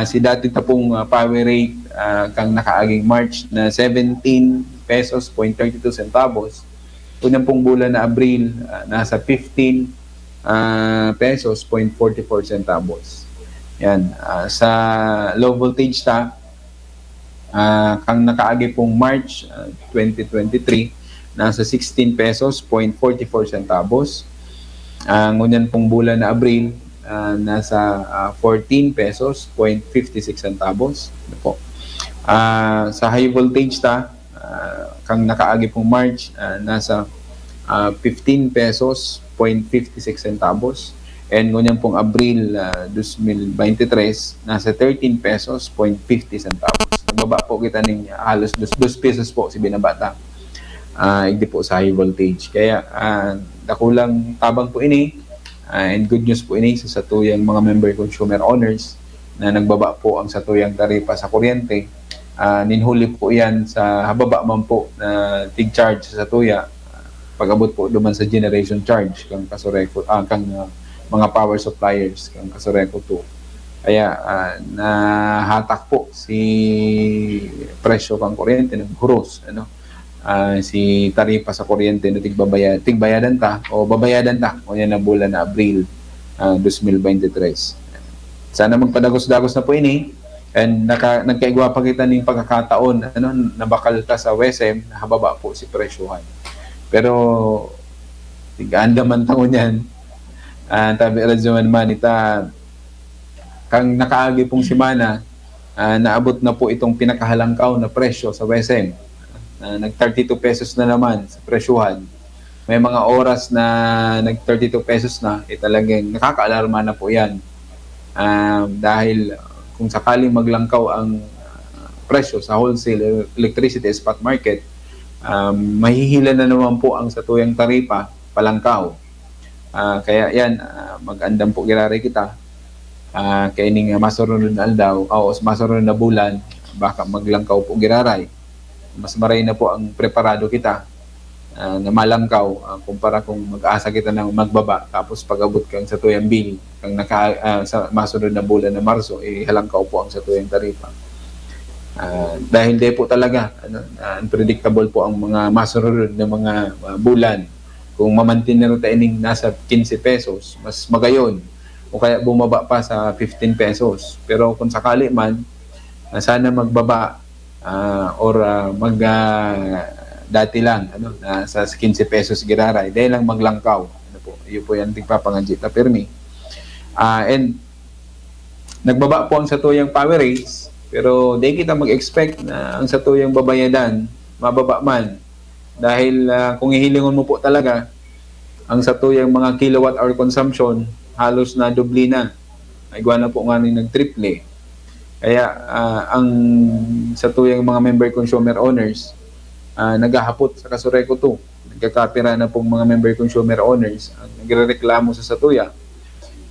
Si dati tapong power rate kang nakaaging March na 17 pesos 0.32 centavos. Unang pong bulan na Abril nasa 15 pesos 0.44 centavos. Yan. Sa low voltage ta, kang nakaagi pong March 2023, nasa 16 pesos 0.44 centavos. Ngunyan pong bulan na Abril, nasa 14 pesos 0.56 centavos. Sa high voltage ta, kang nakaagi pong March, nasa 15 pesos 0.56 centavos. And ngunyan pong Abril 2023, nasa 13 pesos 0.50 centavos. Nagbaba po kita ng halos 2 pesos po si binabata. Hindi po sa high voltage. Kaya dakulang tabang po ini and good news po ini sa satuyang mga member consumer owners na nagbaba po ang satuyang taripa sa kuryente. Ninhuli po yan sa hababa man po na tig charge sa satuya. Pag-abot po duman sa generation charge kang Kasoreco, kang mga power suppliers kang Kasoreco 2. Kaya nahatak po si presyo kang kuryente ng huros, si taripa sa kuryente na tigbayadan ta o babayadan ta o yan na bulan na Abril 2023. Sana magpadagos-dagos na po ini and nagkaigwa pa kita ng pagkakataon nabakal ta sa WSM na hababa po si presyohan. Pero tigaan-daman taon yan. Tabi radyoman man ita kang nakaagi pong simana naabot na po itong pinakahalangkaw na presyo sa WSM. Nag 32 pesos na naman sa presyuhan. May mga oras na nag 32 pesos na, talagang nakakaalarma na po yan. Dahil kung sakaling maglangkaw ang presyo sa wholesale electricity spot market, mahihila na naman po ang satuyang taripa palangkaw. Kaya yan, mag-andam po girari kita. Kaya ning masurunod na aldaw, o masurunod na bulan, baka maglangkaw po giraray. Mas maray na po ang preparado kita na malangkaw kumpara kung mag-asa kita ng magbaba tapos pag-abot kang sa tuyang bill kang sa masunod na bulan na Marso, halangkaw po ang sa tuyang taripa. Dahil di po talaga unpredictable po ang mga masunod na mga bulan. Kung mamantin na rin nasa 15 pesos, mas magayon. O kaya bumaba pa sa 15 pesos. Pero kung sakali man, sana magbaba dati lang, sa 15 pesos giraray. Dahil lang maglangkaw. Yun po yan tigpapanganjit na permi. And nagbaba po ang satuyang power rates, pero di kita mag-expect na ang satuyang babayadan mababa man. Dahil kung ihilingon mo po talaga, ang satuyang mga kilowatt hour consumption halos na dubli na. Ay na po nga nag-triple. Kaya ang satuyang mga member consumer owners naghahapot sa Kasureco 2. Nagkakapira na pong mga member consumer owners ang nagrereklamo sa satuya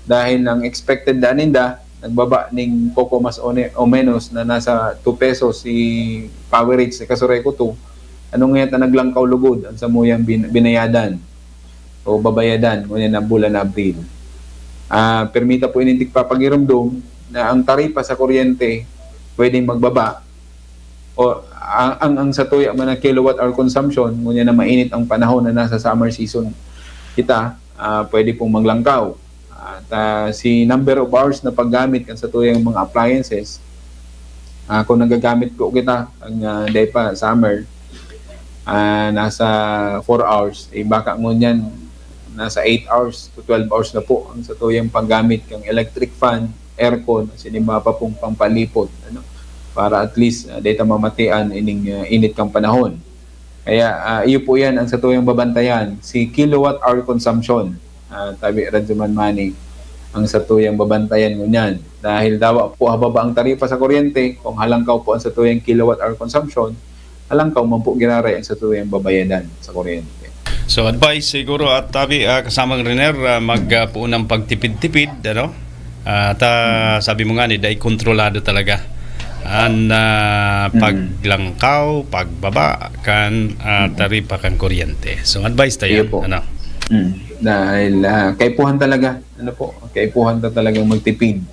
dahil ang expected daninda nagbaba ning poco mas o menos na nasa 2 pesos si power rates sa Kasureco 2. Anong ngayon na naglangkaw lugod ang samuyang binayadan o babayadan ngunit na bulan na Abril. Permita po inintik papagiramdom na ang taripa sa kuryente pwedeng magbaba o ang satuya man na kilowatt hour consumption ngunit na mainit ang panahon na nasa summer season kita, pwede pong maglangkaw. At si number of hours na paggamit kan sa tuyang mga appliances, kung nagagamit ko kita ang day pa summer, nasa 4 hours, baka ngunyan nasa 8 hours to 12 hours na po ang sa tuyang paggamit ng electric fan, aircon, sinima pa pong pampalipot, para at least data mamatian ining init kang panahon. Kaya iyo po yan ang sa tuyang babantayan, si kilowatt hour consumption. Tabi Radyoman Manny ang sa tuyang babantayan ngunyan. Dahil daw po hababa ang taripa sa kuryente, kung halangkaw po ang sa tuyang kilowatt hour consumption, halangkaw man po giraray ang sa tuyang babayadan sa kuryente. So advice siguro at tabi kasamang Riner magpuunang pagtipid-tipid at sabi mo nga ni dai kontrolado talaga ang paglangkaw, pagbaba kan taripa kan kuryente. So advice tayo dahil kaipuhan talaga kaipuhan talagang magtipid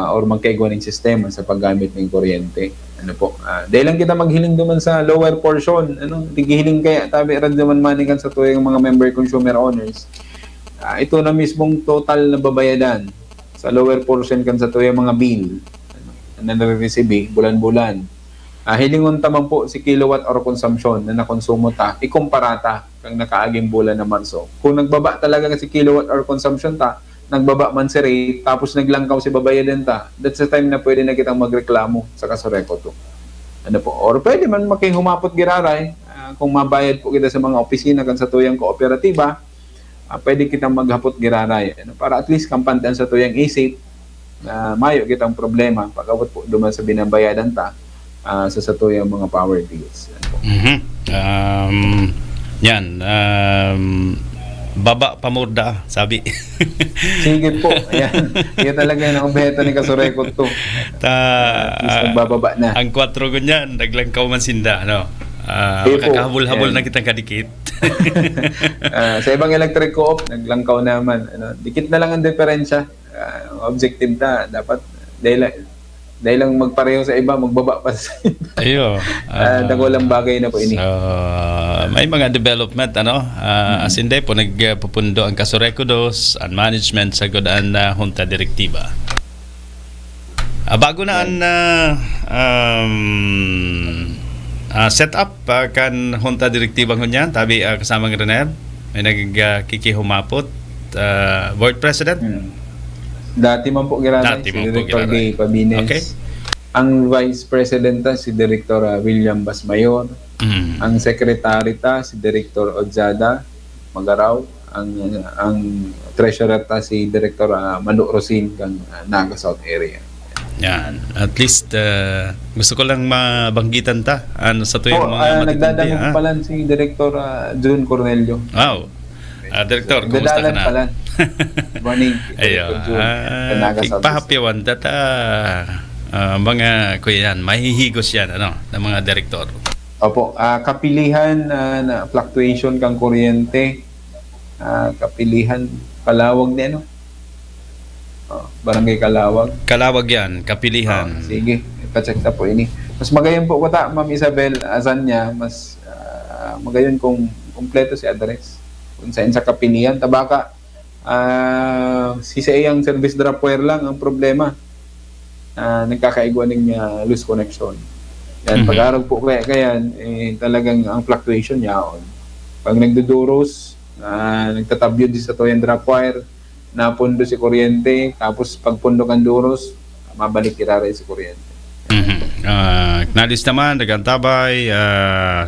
or magkaigwa ng sistema sa paggamit ng kuryente. Dahil lang kita maghiling duman sa lower portion, tigihiling kaya tabi Radyoman Manny kan sa tuyang mga member consumer owners. Ito na mismong total na babayadan sa lower portion kan sa tuyang mga bill na nare-receive bulan-bulan. Hilingon tamang po si kilowatt hour consumption na nakonsumo ta, ikumparata kang nakaaging bulan na Marso. Kung nagbaba talaga si kilowatt hour consumption ta, nagbaba man si rate, tapos naglangkaw si babayadan ta, that's the time na pwede na kitang magreklamo sa Kasureco 2. Or pwede man makihumapot giraray, kung mabayad po kita sa mga opisina kan sa tuyang kooperatiba, pwede kitang maghapot giraray. Para at least kampantan sa tuyang isip, na mayo kitang problema, pagkabot po duman sa binabayadan ta, sa satuyang mga power bills. Baba pamurda, sabi. Sige po. Ayan. Yan talaga yung objeto ni Kasureco 2. Bababa na. Ang 4 ganyan, naglangkaw man sinda, makakahabol-habol na kitang kadikit. Sa ibang electric co-op, naglangkaw naman. Dikit na lang ang diferensya. Objective na. Dapat, dahil lang magpareho sa iba, magbaba pa sa iba. Ayo. Dagolang bagay na po ini. So, may mga development, as in po, nagpupundo ang Kasureco 2 ang management sa godaan na Junta Direktiba. Bago na ang set up kan Junta Direktiba ngunyan, tabi kasamang Riner, may nagkikihumapot, Board President. Dati man po giranay si Director Gay Pabines. Okay. Ang Vice President si Director William Basmayor. Ang Secretary si Director Odzada Magaraw. Ang Treasurer si Director Manu Rosin kang Naga South area. Yan. At least gusto ko lang mabanggitan sa tuyong mga matitindi. Nagdadamog pala si Director June Cornelio. Wow. Director, kumusta ka na? Pala. Morning. Ayo. Pahapyawan data mga kuyan, mahihigos yan ng mga direktor. Opo, kapilihan na fluctuation kang kuryente. Kapilihan Kalawag ni Barangay Kalawag. Kalawag yan, kapilihan. Sige, ipacheck na po ini. Mas magayon po ko Ma'am Isabel, asan niya, mas magayon kung kompleto si address. Kung saan sa kapilihan, tabaka, si ang service dropware lang ang problema. Nagkakaigwa ng loose connection. Yan, pag-arag po kaya talagang ang fluctuation niya. Pag nagduduros, nagtatabyod sa tuyang dropwire, napundo si kuryente, tapos pagpundo kang duros, mabalik iraray si kuryente. Nalis naman, nagantabay,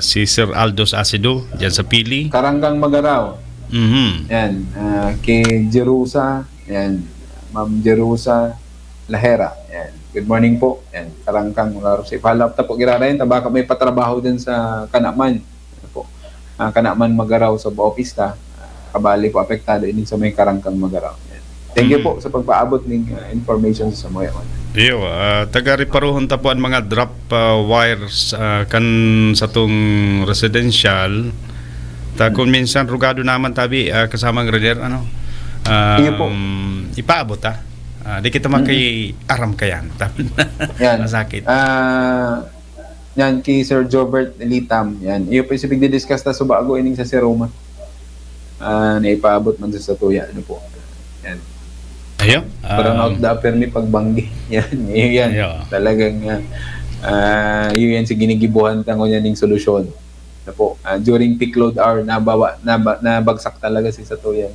si Sir Aldos Acido, dyan sa Pili. Karanggang Magaraw, yan, kay Jerusa, yan, Ma'am Jerusa Lahera, yan. Good morning po, yan, Karanggang Magaraw. Si follow up na po iraray, baka may patrabaho din sa Kanaman. Kanaman Magaraw sa office ta, kabali po apektado ini sa may Karangkang Magaraw. Thank you po sa pagpaabot ng information sa Moya. Iyo, taga-reparuhon ta po ang mga drop wires kan sa tong residential. Kung minsan rugado naman tabi kasamang grader Iyo po. Ipaabot di kita aram kayan. Yan. Masakit. Yan kay Sir Jobert Litam. Yan. Iyo po isipig di-discuss ta subago ining sa Seroma. Naipaabot man sa tuya. Ano po. Yan. Ayo. Parang out the permi pagbanggi. Yan. Yan. Talagang yun yan si ginigibuhan tango yan ng solusyon. Ano po. During peak load hour, nabagsak talaga si sa tuya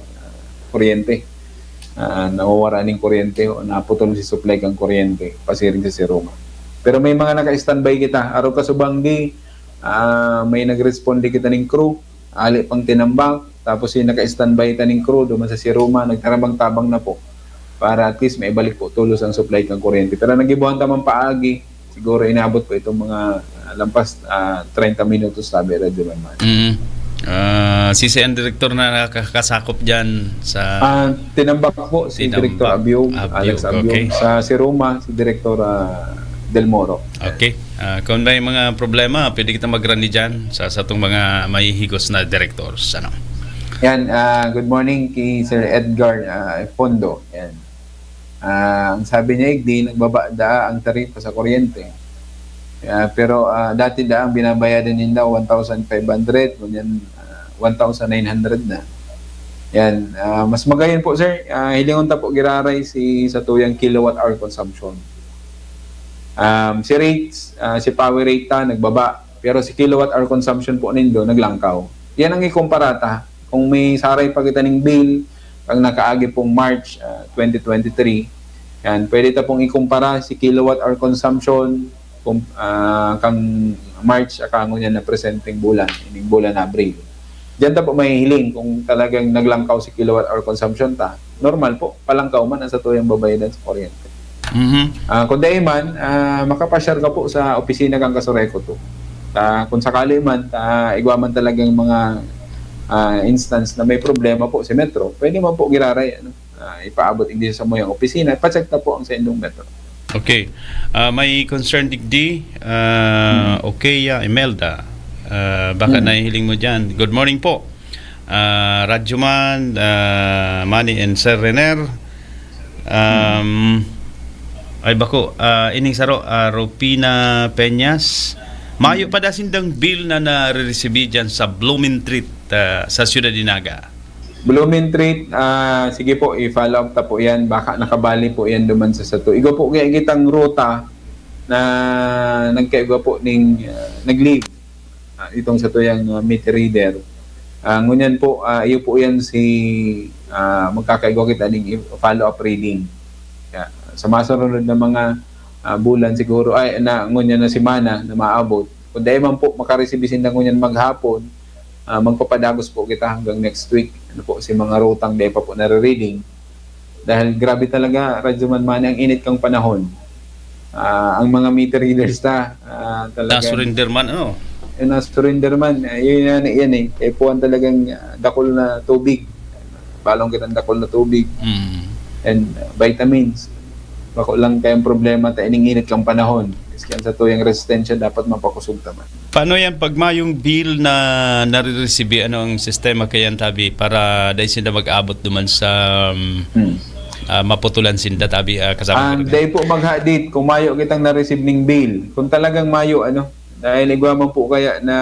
kuryente. Nawawara ng kuryente o naputol si supply kang kuryente. Pasiring sa Seroma. Pero may mga naka-standby kita. Araw ka subanggi, may nag-responde kita ng crew, ali pang tinambak, tapos yung naka-standby ta ng crew, duman sa Seroma, nagtarabang-tabang na po. Para at least may balik po tulos ang supply ng kuryente. Pero nagibuhan tamang paagi, siguro inabot po itong mga lampas 30 minutos sabi Radyo Man. Si CN Director na nakakasakop dyan sa... tinambak po si Director Abiog, Alex Abiog. Okay. Sa Seroma, si Director Del Moro. Okay. Kung may mga problema, pwede kita mag-run dyan sa itong mga mahihigos na directors. Yan, good morning kay Sir Edgar Fondo. Yan. Ang sabi niya, di nagbaba ang taripa sa kuryente. Pero dati ang binabayaran nila 1,500, ganyan 1,900 na. Yan, mas magayon po sir, hilingon ta po giraray sa tuyang kilowatt hour consumption. Si rates, si power rate ta nagbaba, pero si kilowatt hour consumption po nindo naglangkaw. Yan ang ikomparata. Kung may saray pa kita ng bill, ang nakaagi pong March 2023, yan, pwede ta pong ikumpara si kilowatt hour consumption kang March akango niya na presenting bulan, ining bulan Abril. Diyan ta po may hiling kung talagang naglangkaw si kilowatt hour consumption ta. Normal po, palangkaw man ang sa tuyang babayadan sa kuryente. Kung dahil man, makapasyar ka po sa opisina kang Kasureko to. Kung sakali man, igwa man talagang mga instance na may problema po si Metro, pwede man po giraray, ipaabot hindi sa mo yung opisina, pacheck na po ang sa indong Metro. Okay. May concern digdi, okay, Imelda. Baka nahihiling mo dyan. Good morning po. Radyo Man, Manny and Sir Renner. Ay bako, ining saro, Rupina Peñas. Mayo pa dasindang bill na nare-receive dyan sa Blooming Treat sa Ciudad Dinaga. Blooming Treat, sige po, i-follow up ta po yan. Baka nakabali po yan duman sa sato. Igo po kaya kitang ruta na nagkaigo po ning nag-leave. Itong sato yung meter reader. Ngunyan po, iyo po yan si magkakaigo kita ning follow-up reading. Sa masunod na mga bulan siguro ay ngunyan na semana na maabot. Kung dahil man po makareceive na ngunyan maghapon, magpapadagos po kita hanggang next week. Ano po si mga rutang dahil pa po nare-reading. Dahil grabe talaga, Radyo Man, ang init kang panahon. Ang mga meter readers talaga. Na-surrender man, Na-surrender man. Yan eh. Kaya po ang talagang dakol na tubig. Balong kitang dakol na tubig. And vitamins. Bako lang kayong problema ining-init kang panahon. Kaya sa tuyang resistensya dapat mapakusog naman. Paano yan pag mayong bill na nare-receive, ang sistema kayan tabi para dahil sinda mag-abot duman sa maputulan sinda tabi kasama? Dahil po maghadit kung mayo kitang na-receive ning bill. Kung talagang mayo dahil igwaman po kaya na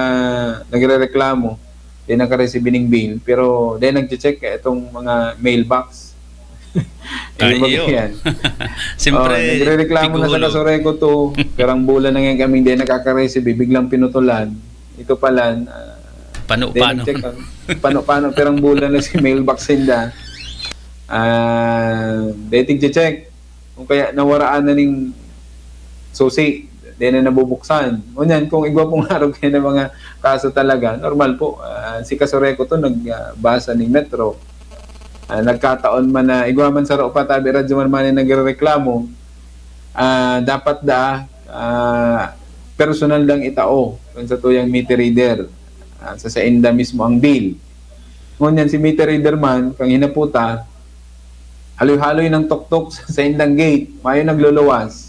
nagre-reklamo, di naka-receive ning bill, pero dahil nag-check itong mga mailbox. Siyempre, nagre-reklamo na sa Kasureko to, perang bulan na ngayon kami hindi nakaka-receive, biglang pinutulan. Ito pala, paano? Paano, perang bulan na si mailbox sinda. dating check kung kaya nawaraan na ning susi, di na nabubuksan. Ngunyan, kung igwa pong araw kayo ng mga kaso talaga, normal po. Si Kasureko to nagbasa ng Metro. Nagkataon man na igwa man sa Ropa Tabi Radyo man nagrereklamo, dapat personal lang itao kung sa tuyang meter reader. Sa inda mismo ang bill. Ngunyan, si meter reader man, kang hinaputa, haloy-haloy ng tuktok sa indang gate, mayo nagluluwas.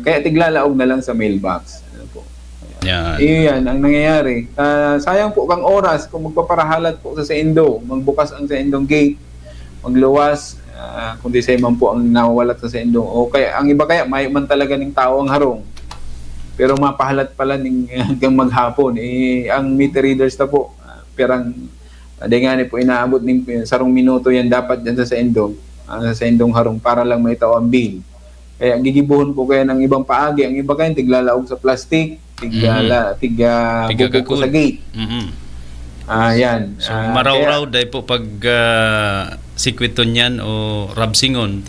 Kaya tiglalaog na lang sa mailbox. Ano po? Yan. Iyan ang nangyayari. Sayang po kang oras kung magpaparahalat po sa indo, magbukas ang sa indong gate, magluwas, kundi sa man po ang nawawalat sa indo. O kaya, ang iba kaya, may man talaga ng tao ang harong. Pero mapahalat pala hanggang maghapon. Ang meter readers na po, perang po inaabot ng sarong minuto yan dapat dyan sa indo, sa indong harong para lang maitaw ang bill. Kaya gigibuhon po kayo ng ibang paagi. Ang iba kayo tiglalaog sa plastic, tiga buko sa gate. Yan. So maraw-raw dahil po pag sikwiton yan o rabsingon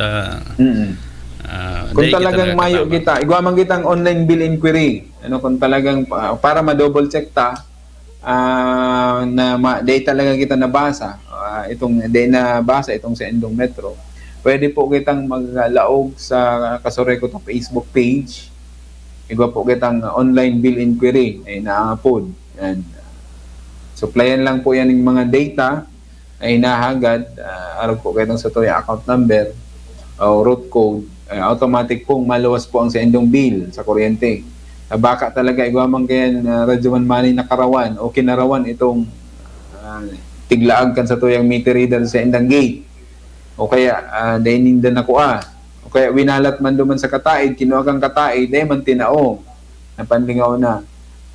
kung talagang mayo kita, igwaman kitang online bill inquiry. Kung talagang para ma-double check day talaga kita nabasa itong sa Indong Metro. Pwede po kitang maglaog sa Kasureko to Facebook page. Igwa po kitang online bill inquiry ay naangapod. Yan. Supplyan lang po yan ng mga data ay nahagad. Araw po kitang sa tuyang account number o route code. Automatic pong maluwas po ang sa Indong bill sa kuryente. Baka talaga igwamang kayan Radyo Manmani nakarawan o kinarawan itong tiglaag kan sa tuyang meter reader sa Indang gate. O kaya, dahinindan ako O kaya, winalat man duman sa kataid, kinuha kang kataid, dahil man tinao. Napanlingaw na.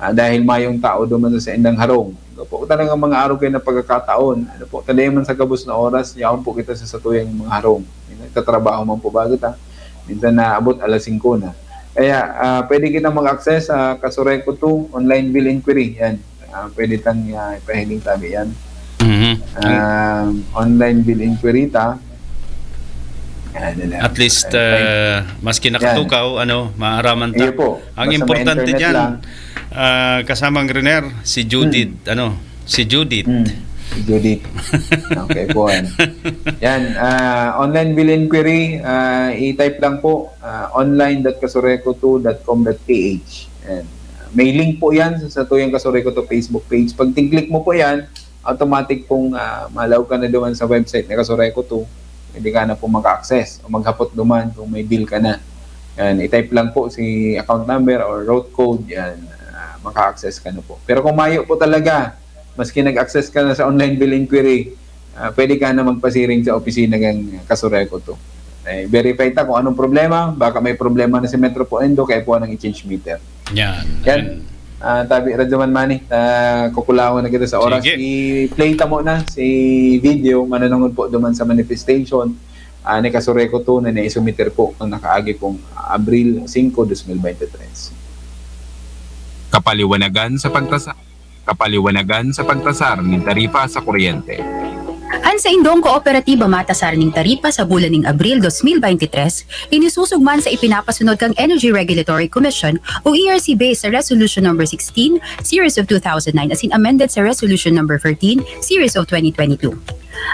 Dahil mayong tao duman sa indang harong. Po talagang mga araw kayo na pagkakataon. Talagang man sa gabos na oras, yaon po kita sa satuyang mga harong. Nagtatrabaho man po ba kita? Minsan na abot alas 5 na. Kaya, pwede kitang mag-access sa Kasureko 2 online bill inquiry. Yan. Pwede tang ipahiling tabi yan. Online bill inquiry at least maski nakatukaw maaraman ta. Ang importante diyan kasamang Riner si Judith si Judith. Okay po. Yan, online bill inquiry, i-type lang po online.kasureko2.com.ph. May link po yan sa tuyang Kasureko to Facebook page. Pag tingklik mo po yan, automatic pong malaw ka na duman sa website ni Kasureko 2. Hindi ka na po maka-access o maghapot duman kung may bill ka na. Yan, i-type lang po si account number or route code. Yan, maka-access ka na po. Pero kung mayo po talaga, maski nag-access ka na sa online bill inquiry, pwede ka na magpasiring sa opisina ng Kasureko 2. Verify ta kung anong problema. Baka may problema na si Metro po Endo, kaya po nang i-change meter. Yan. Tabi Radyo Manmani, kukulawan na kita sa oras. I-play ta mo na si video, mananungod po duman sa manifestation ni Kasureko 2 na naisumiter po kung nakaagi pong Abril 5, 2023. Kapaliwanagan sa pagtasar ng tarifa sa kuryente. Sa Indong Kooperatiba matasar ning taripa sa bulan ning Abril 2023, inisusugman sa ipinapasunod kang Energy Regulatory Commission o ERC based sa Resolution No. 16, Series of 2009 as amended sa Resolution No. 13, Series of 2022.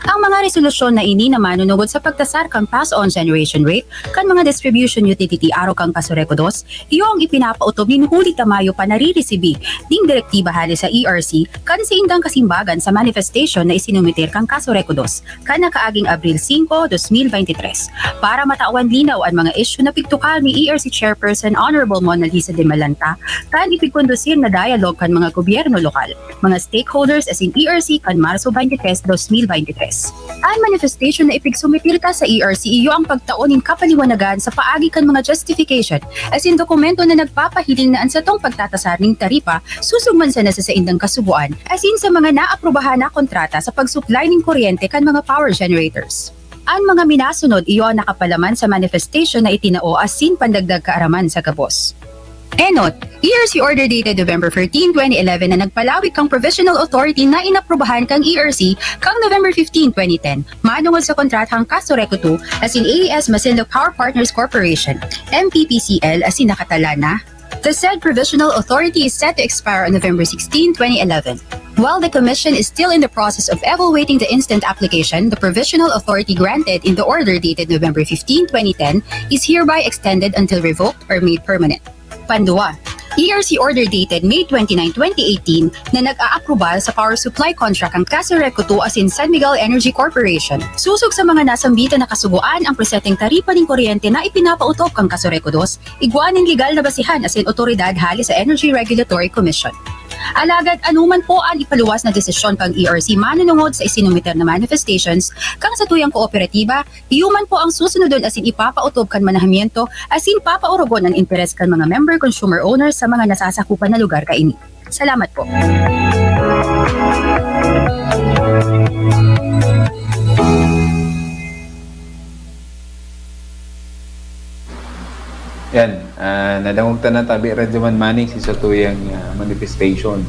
Ang mga resolusyon na ini naman manunugod sa pagtasar kang pass-on generation rate kan mga distribution utility araw kang Kasureko 2, iyo ang ipinapautob ni huli tamayo pa nariresibi ding direktiba hali sa ERC kan sa indang kasimbagan sa manifestation na isinumitir kang Kasureko 2 kan nakaaging Abril 5, 2023 para matawan linaw ang mga issue na pigtukal ni ERC Chairperson Honorable Mona Lisa de Malanta kan ipigkondusir na dialogue kan mga gobyerno lokal, mga stakeholders as in ERC kan Marso 23, 2023. Ang manifestation na ipigsumitir ka sa ERC iyo ang pagtaonin kapaliwanagan sa paagi kan mga justification as in dokumento na nagpapahiling na ansatong pagtatasar ning taripa susugman sa nasa sa indang kasubuan as in sa mga naaprubahan na kontrata sa pagsupply ning kuryente kan mga power generators. Ang mga minasunod iyo ang nakapalaman sa manifestation na itinao as in pandagdag kaaraman sa gabos. Enot, ERC order dated November 13, 2011 na nagpalawig kang provisional authority na inaprubahan kang ERC kang November 15, 2010. Manungod sa kontratang Casoreco 2 as in AES Masinloc Power Partners Corporation, MPPCL as in nakatala na. The said provisional authority is set to expire on November 16, 2011. While the Commission is still in the process of evaluating the instant application, the provisional authority granted in the order dated November 15, 2010 is hereby extended until revoked or made permanent. Pandua, ERC order dated May 29, 2018 na nag-a-approbal sa power supply contract ang Casoreco 2 as in San Miguel Energy Corporation. Susog sa mga nasambita na kasuguan ang preseteng taripa ng kuryente na ipinapautok kang Casoreco 2, iguaning legal na basihan as in otoridad hali sa Energy Regulatory Commission. Alagad anuman po ang ipaluwas na desisyon kang ERC manunungod sa isinumiter na manifestations kang sa tuyang kooperatiba, iuman po ang susunodon as in ipapautob kan manahamiento as in papaurogon ang interes kan mga member consumer owners sa mga nasasakupan na lugar kaini. Salamat po. Yan, nadangog na tabi Radyo Manmaning si Satuyang manifestation.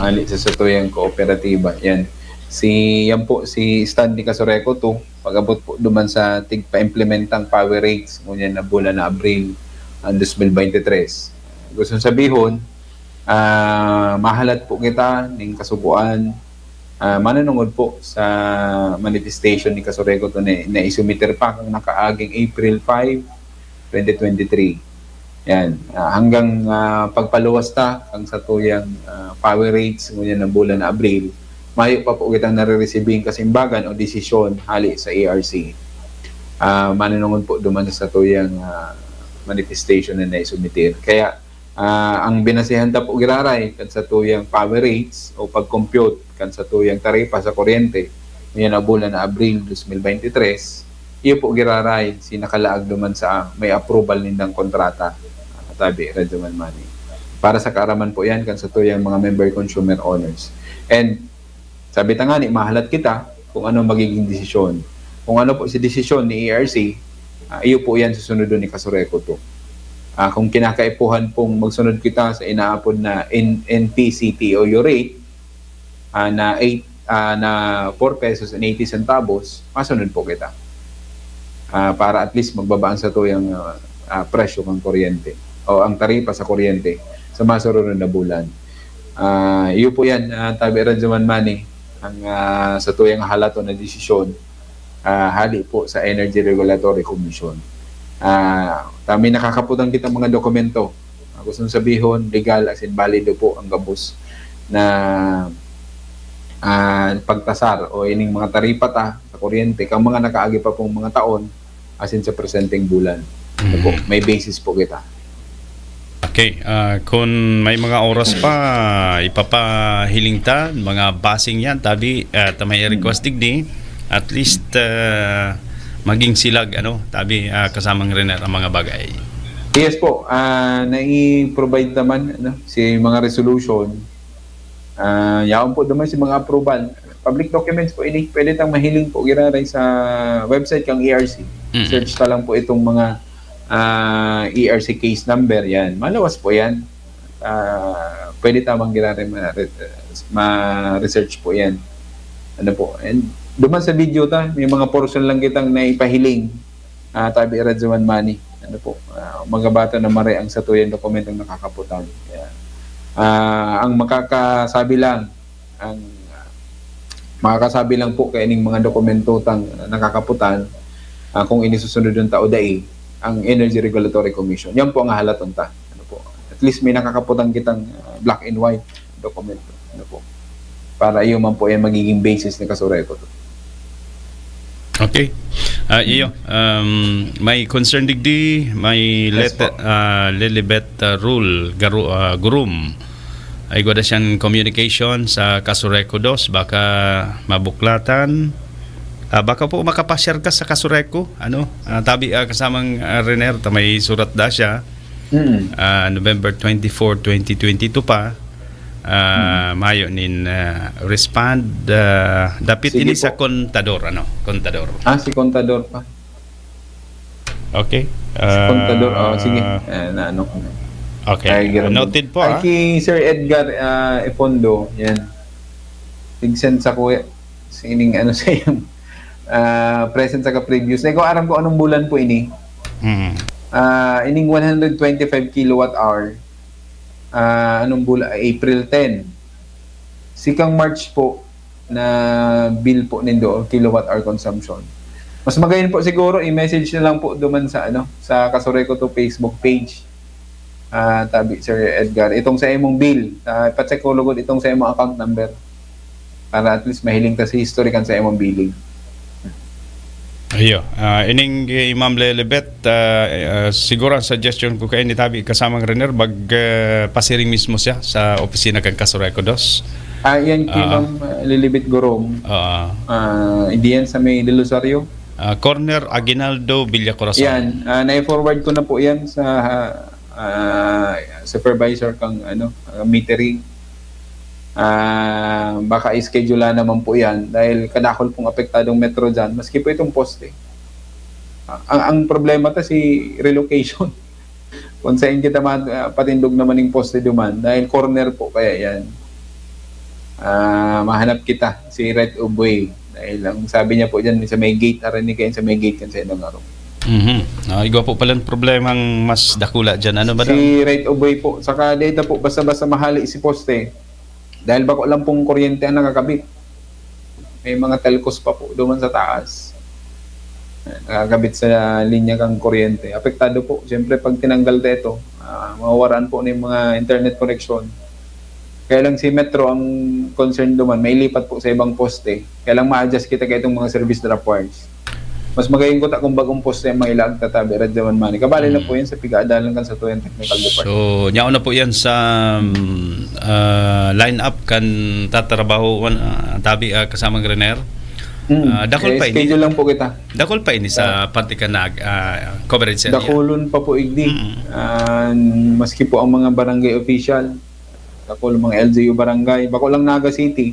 Ali sa Satuyang kooperatiba. Yan. Yan po, si Stanley Casoreco to, pag-abot po duman sa tigpa-implementang power rates ngunyan na bulan na Abril ang 2023. Gusto sabihon, mahalat po kita ng kasubuan, manunungod po sa manifestation ni Casoreco to na isumiter pa kang nakaaging April 5, 2023. Yan. Hanggang pagpaluwas ta ang satuyang power rates ngunyan na bulan na Abril, mayo pa po kitang nare-receiving kasimbagan o desisyon hali sa ERC. Manunungod po duman sa satuyang manifestation na naisumitir. Kaya ang binasihan ta po giraray kan satuyang power rates o pag-compute kan satuyang taripa sa kuryente ngunyan na bulan na Abril 2023, iyo po giraray sinakalaag duman sa may approval nindang kontrata tabi Radyo Manmaning. Para sa kaaraman po yan kan sa tuyang mga member consumer owners. And sabi ta nga ni mahalat kita kung ano magiging desisyon. Kung ano po si desisyon ni ERC, iyo po yan susunod ni Casoreco to. Kung kinakaipuhan pong magsunod kita sa inaapod na NTCTOU rate na 4 pesos and 80 centavos, masunod po kita. Para at least magbabaan sa tuyang presyo ng kuryente o ang taripa sa kuryente sa masurunod na bulan. Iyo po yan, tabi Radyo Manmaning, ang sa tuyang halato na desisyon hali po sa Energy Regulatory Commission. Tami nakakaputan kita mga dokumento. Gusto sabihon, legal as in valido po ang gabos na pagtasar o ining mga taripa ta sa kuryente kang mga nakaagi pa pong mga taon as in sa presenting bulan. Po, may basis po kita. Okay, kung may mga oras pa ipapahiling ta mga basing yan tabi may request digdi at least maging silag tabi kasamang rin ang mga bagay. Yes po, nai-provide naman si mga resolution. Yaon po naman si mga approval. Public documents po ini pwede tang mahiling po giraray sa website kang ERC. Search ta lang po itong mga ERC case number yan. Malawas po yan. Pwede tamang giraray ma-research po yan. Ano po? And duman sa video ta, may mga portion lang kitang naipahiling tabi Radyo Manmaning. Ano po? Mga bata na mare ang satuyang dokumentong nakakaputan. Kaya, ang makakasabi lang po kaining mga dokumento tang nakakaputan kung inisusunod yung tao dai ang Energy Regulatory Commission. Yan po ang halaton ta. Ano po? At least may nakakaputan kitang black and white dokumento. Ano po? Para iyo man po yan magiging basis ni Casoreco. Okay. Iyo, may concern digdi, may Lilibet rule gurum. Ay gwada siyang communication sa Casoreco 2 baka mabuklatan. Baka po makapasyar ka sa Casoreco, tabi kasamang Rener, may surat da siya. November 24, 2022 pa. Mayo nin respond dapit Sige ini po. sa kontador kontador. Si kontador pa. Okay. Si kontador, sige. Okay. Noted po. Ay, kay Sir Edgar Epondo, yan. Tig-send sa kuya. Sining ano sa yung present sa ka-previous. Ikaw aram ko anong bulan po ini. Ining 125 kilowatt hour. Anong bulan? April 10. Sikang March po na bill po nindo kilowatt hour consumption. Mas magayon po siguro i-message na lang po duman sa sa Kasureco to Facebook page. Tabi Sir Edgar, itong sa imong bill, ipacheck ko lugod itong sa imong account number para at least mahiling ta sa history kan sa imong billing. Ayo, ining Ma'am Lelebet, siguro ang suggestion ko kay ni Tabi kasamang Renner pasiring mismo siya sa opisina kan Kasureco 2. Yan kay Ma'am Lilibet Gorong. Indian sa may De Losario. Corner Aguinaldo Villacorazon. Yan, na-forward ko na po yan sa supervisor kang metering. Baka i-schedule naman po yan dahil kadakol pong apektadong metro dyan maski po itong poste. Ang problema ta si relocation. Kung saan kita patindog naman yung poste duman dahil corner po kaya yan. Mahanap kita si right of way dahil ang sabi niya po dyan sa may gate arinig kayo sa may gate kan sa inong araw. Igwa po pala problemang mas dakula dyan. Ano ba daw? Si right of way po. Saka data po basta-basta mahali si poste dahil bako lang pong kuryente ang nakakabit. May mga telcos pa po doon sa taas. Nakakabit sa linya kang kuryente. Apektado po. Siyempre pag tinanggal dito, mawawaraan po ng mga internet connection. Kaya lang si Metro ang concern doon, may lipat po sa ibang poste. Kaya lang ma-adjust kita kaya itong mga service drop wires. Mas magayon ko kung bagong poste ang mailag tatabi radyaman mani. Kabali na po yan sa pigaadalan kan sa Tuyang Technical Department. So, nyaon na po yan sa line-up kan tatrabaho Tabi kasamang Renner. Dakol pa ini. Schedule lang po kita. Dakol pa ini sa parte ka na coverage area. Dakolon pa po igdi. Maski po ang mga barangay official. Dakol mga LGU barangay. Bako lang Naga City.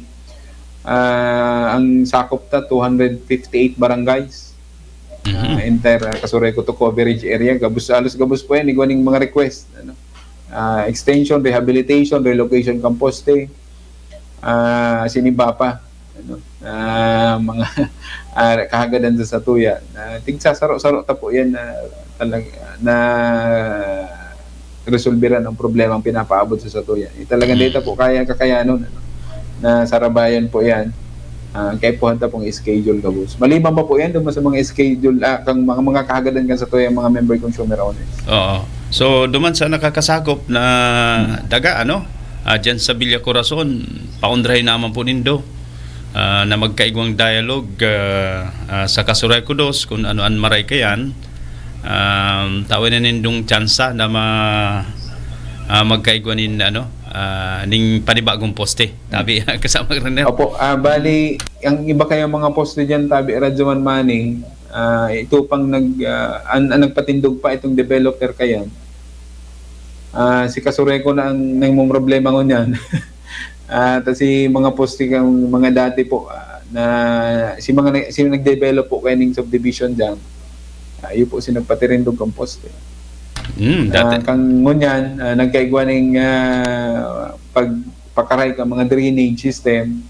Ang sakop ta 258 barangays. Entire Kasureco to coverage area. Alos gabos po yan. Iguaning mga request. Extension, rehabilitation, relocation kamposte. Siniba pa. Mga kahagadan sa Satuya. Tigsasaro-saro ta po yan na resolveran ang problema ang pinapaabot sa Satuya. Talagang data po kakayanon na sarabayan po yan. Kaya po hanta pong schedule gabos. Maliban pa po yan doon sa mga schedule kang mga kahagadan kan sa Satuya mga member consumer owners. Oo. So duman sa nakakasakop na daga diyan sa Villacorazon, paundrahin naman po nindo na magkaigwang dialogue sa Kasureco 2 kung ano-an maray kayan. Tawin na nindong tsansa na magkaigwanin ning panibagong poste. Tabi kasama Renner. Opo, bali ang iba kaya mga poste diyan Tabi Radyaman Mani, ito pang nagpatindog pa itong developer kayan. Si Kasureco na ang problema ngon yan. Si mga poste kang mga dati po na si nag-develop po kay ning subdivision diyan. Ayo po si nagpatirindog kang poste. Kang ngunyan, nagkaigwa ng pagpakaray ka mga drainage system,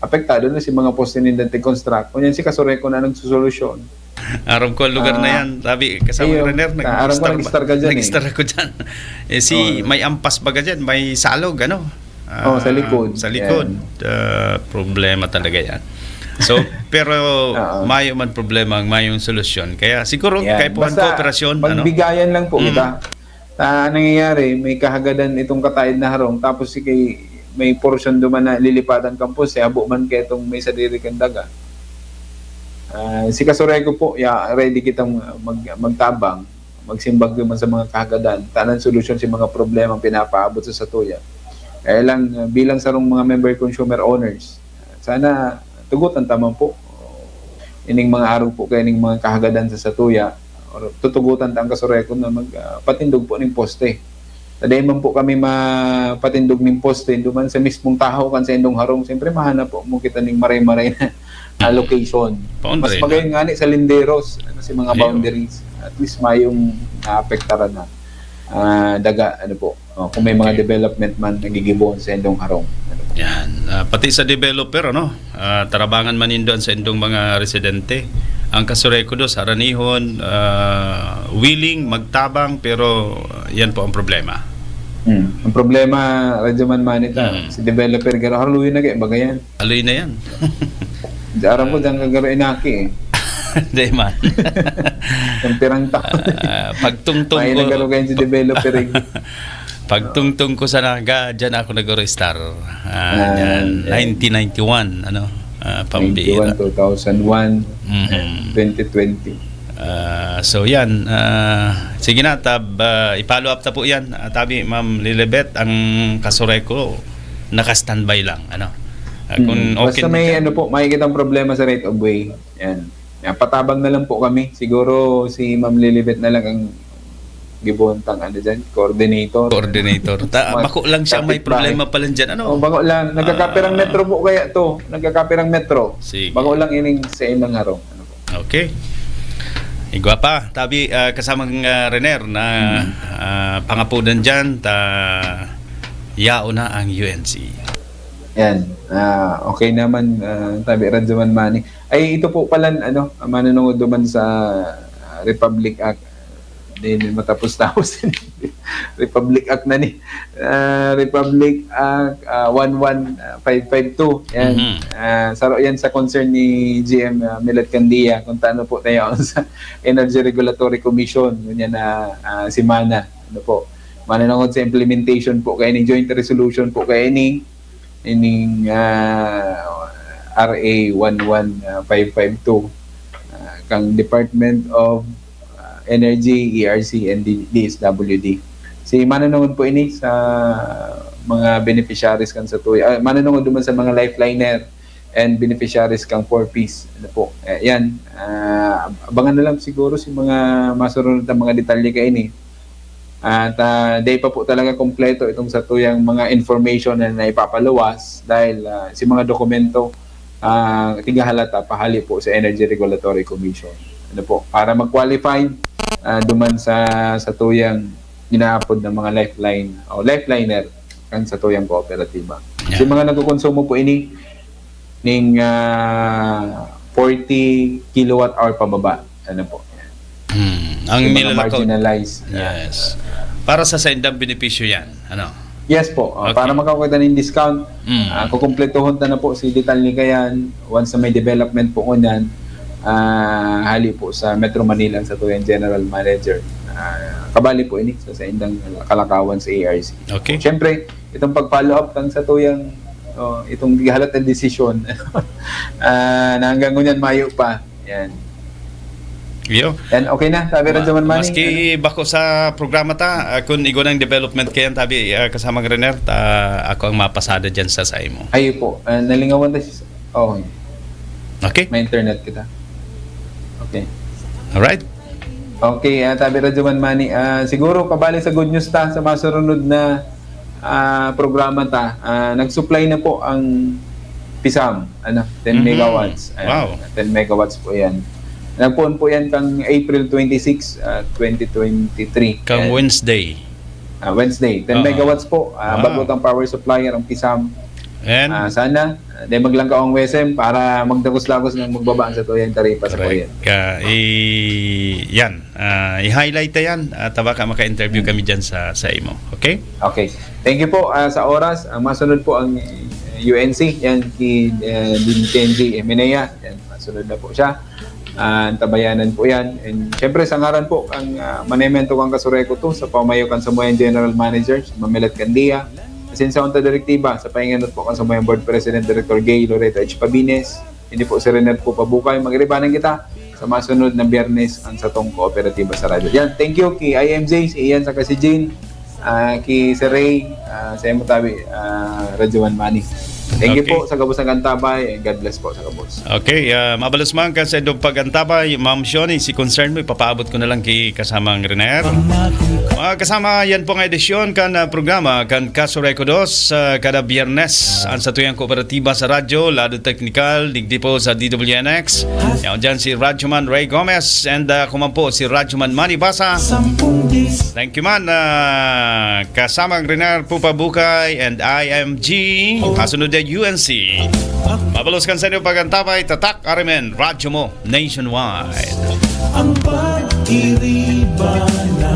apektado na si mga poste nindang construct. Ngunyan si Kasureco na nagsusolusyon. Aram ko ang lugar na yan. Sabi, kasama Renner, nag-star ka dyan. Nag-star ako dyan. May ampas baga dyan, may salog, sa likod. Sa likod. Problema talaga yan. So, pero mayo man problema, mayong solusyon. Kaya siguro kay po ang kooperasyon, pagbigayan lang po kita. Nangyayari, may kahagadan itong katayid na harong, tapos may portion duman na lilipatan campus, habo man kaya itong may sadiri kang daga. Si Kasureco po, ready kitang magtabang, magsimbag naman sa mga kahagadan, tanan solusyon si mga problema pinapaabot sa Satuya. Kaya lang, bilang sarong mga member consumer owners, sana tugutan tamang po ining mga araw po kay ining mga kahagadan sa Satuya or tutugutan ta ang Kasureco na magpatindog po ning poste. Taday man po kami mapatindog ning poste duman sa mismong tahaw kan sa indong harong, siyempre mahanap po mo kita ning maray-maray na location. Mas magayon nga ni sa linderos si mga boundaries at least mayong naapektaran na. daga ano po. Kung may mga development man nagigibon sa Indong Harong. Ano po. Yan. Pati sa developer, tarabangan man doon sa indong mga residente. Ang Kasureco do, Saranihon, willing, magtabang, pero yan po ang problema. Ang problema, Radyo Manita, si developer, garo haluin na kayo, bagayan. Aloy na yan. Aram ko, dyan kagaro inaki eh. Hindi man. Yung pirang tao. Pagtungtong May ko, nagaro kayo si developer eh. pagtungtong ko sa Naga, dyan ako nag-restar. Yan, 1991, pambira. 91, 2001, Mhm. 2020. So yan, sige na, i-follow up na po yan. Tabi, Ma'am Lilibet, ang Kasureco, naka-standby lang. Kung okay Basta may makikita ang problema sa right of way. Yan. Patabang na lang po kami. Siguro si Ma'am Lilibet na lang ang gibuntang coordinator. Bako lang siya, may problema pa lang dyan. Bako lang. Nagkakapirang metro po kaya to. Nagkakapirang metro. Sige. Bako lang ining sa Indang Harong. Okay. Igwa pa, tabi kasamang Rener na pangapunan dyan, yao na ang UNC. Yan. Okay naman, tabi Radyo Mani. Ay, ito po pala, manunungod duman sa Republic Act. Hindi matapos-tapos. Republic Act na ni. Republic Act 11552. Yan. Saro yan sa concern ni GM Millet Candia kung taano po tayo sa Energy Regulatory Commission. Yan na si Mana. Manunungod sa implementation po kaya ni joint resolution po kaya ni ining RA 11552 kang Department of Energy, ERC, and DSWD. Si manunungod po ini sa mga beneficiaries kan sa tuya. Manunungod duman sa mga lifeliner and beneficiaries kang 4Ps. Yan. Abangan na lang siguro si mga masunod na mga detalye kay ini. At day pa po talaga kompleto itong sa tuyang mga information na naipapaluwas dahil si mga dokumento tigahalata pahali po sa Energy Regulatory Commission. Para mag-qualify duman sa tuyang inaapod ng mga lifeline o lifeliner kan sa tuyang kooperatiba. Yeah. Kasi mga nagkukonsumo po ini ning 40 kilowatt hour pababa. Ang Yung mga nilalakaw. marginalized. Yes. Para sa sendang benepisyo yan. Yes po. Okay. Para makakita ng discount, kukumpletuhon na po si detalye kayan once na may development po ko niyan. Hali po sa Metro Manila sa tuyang General Manager. Kabali po ini sa indang kalakawan sa ARC. Okay. Siyempre, itong pag-follow up lang sa tuyang itong gihalat na desisyon na hanggang ngunyan mayo pa. Yan. Yo. And okay na, sabi rin Jaman Manny. Maski bako sa programa kung igo ng development kayan tabi kasamang Rener, ako ang mapasada dyan sa mo. Ayo po, nalingawan na siya. Okay. May internet kita. Okay. Alright. Okay, tabi rin Jaman Manny. Siguro kabali sa good news sa masunod na programa nag-supply na po ang PISAM, 10 megawatts. Wow. 10 megawatts po yan. Nagpuon po yan kang April 26, 2023. Kang Wednesday. Wednesday. 10 megawatts po. Bagot ang power supplier, ang PISAM. And Sana, maglangka ang WSM para magdagos-lagos ng magbabaan sa tuyang taripa sa kuryente. Yan. I-highlight yan. Baka maka-interview kami dyan sa imo. Okay? Okay. Thank you po sa oras. Ang masunod po ang UNC. Yan, Kenji Eminea. Yan, masunod na po siya. Tabayanan po yan. And syempre sa ngaran po ang manemento kang Kasureco to sa pamayo kan Samoyan General Manager si Mamilat Candia, asin sa unta direktiba sa pahinganot po kan Samoyan Board President Director Gay Loreto H. Pabines, hindi po si Rener po pabukay, magribanan kita sa masunod na Biyernes ang satong kooperatiba sa radyo. Yan, thank you kay IMJ, si Ian sa si Jean, kay si Ray, sa imo tabi Radyo Manny. Thank you Okay. po sa Gabos ng Antabay and God bless po sa Gabos. Okay, mabalos man ka sa idong pag-antabay, Ma'am Shoni, si concern mo, ipapaabot ko na lang kay kasamang Rener. Kasama yan po ng edisyon kan programa kan Kasureco 2 kada Biyernes ang sa tuyang kooperatiba sa radyo, lado technical, digdi po sa DWNX. Yan dyan si Radyoman Ray Gomez and kuman po si Radyoman Manny Basa. Kiss. Thank you man. Kasamang Renar Pupabukay and IMG. Kasunod ay UNC. Mabalos kan sa inyo pagkantabay. Tatak RMN. Radyo mo nationwide. Ang pag-iribanan.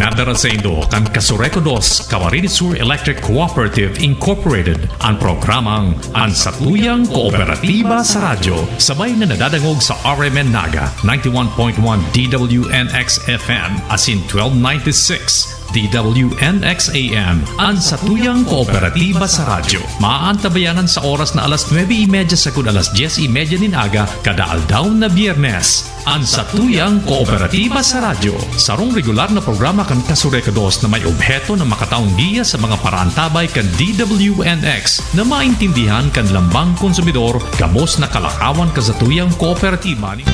Dinadara sa Indo kan Kasureco 2 Camarines Sur Electric Cooperative Incorporated ang programang Ang Satuyang Kooperatiba sa Radyo sabay na nadadangog sa RMN Naga 91.1 DWNX FM asin 1296 DWNX AM ang Satuyang Kooperatiba sa Radyo. Maantabayanan sa oras na alas 9:30 sa kun alas 10:30 nin aga kada aldaw na Biyernes. Ang Satuyang Kooperatiba sa Radyo. Sarong regular na programa kan Kasureco 2 na may obheto na makataong giya sa mga parantabay kan DWNX na maintindihan kan lambang konsumidor gamos na kalakawan kasatuyang kooperatiba ni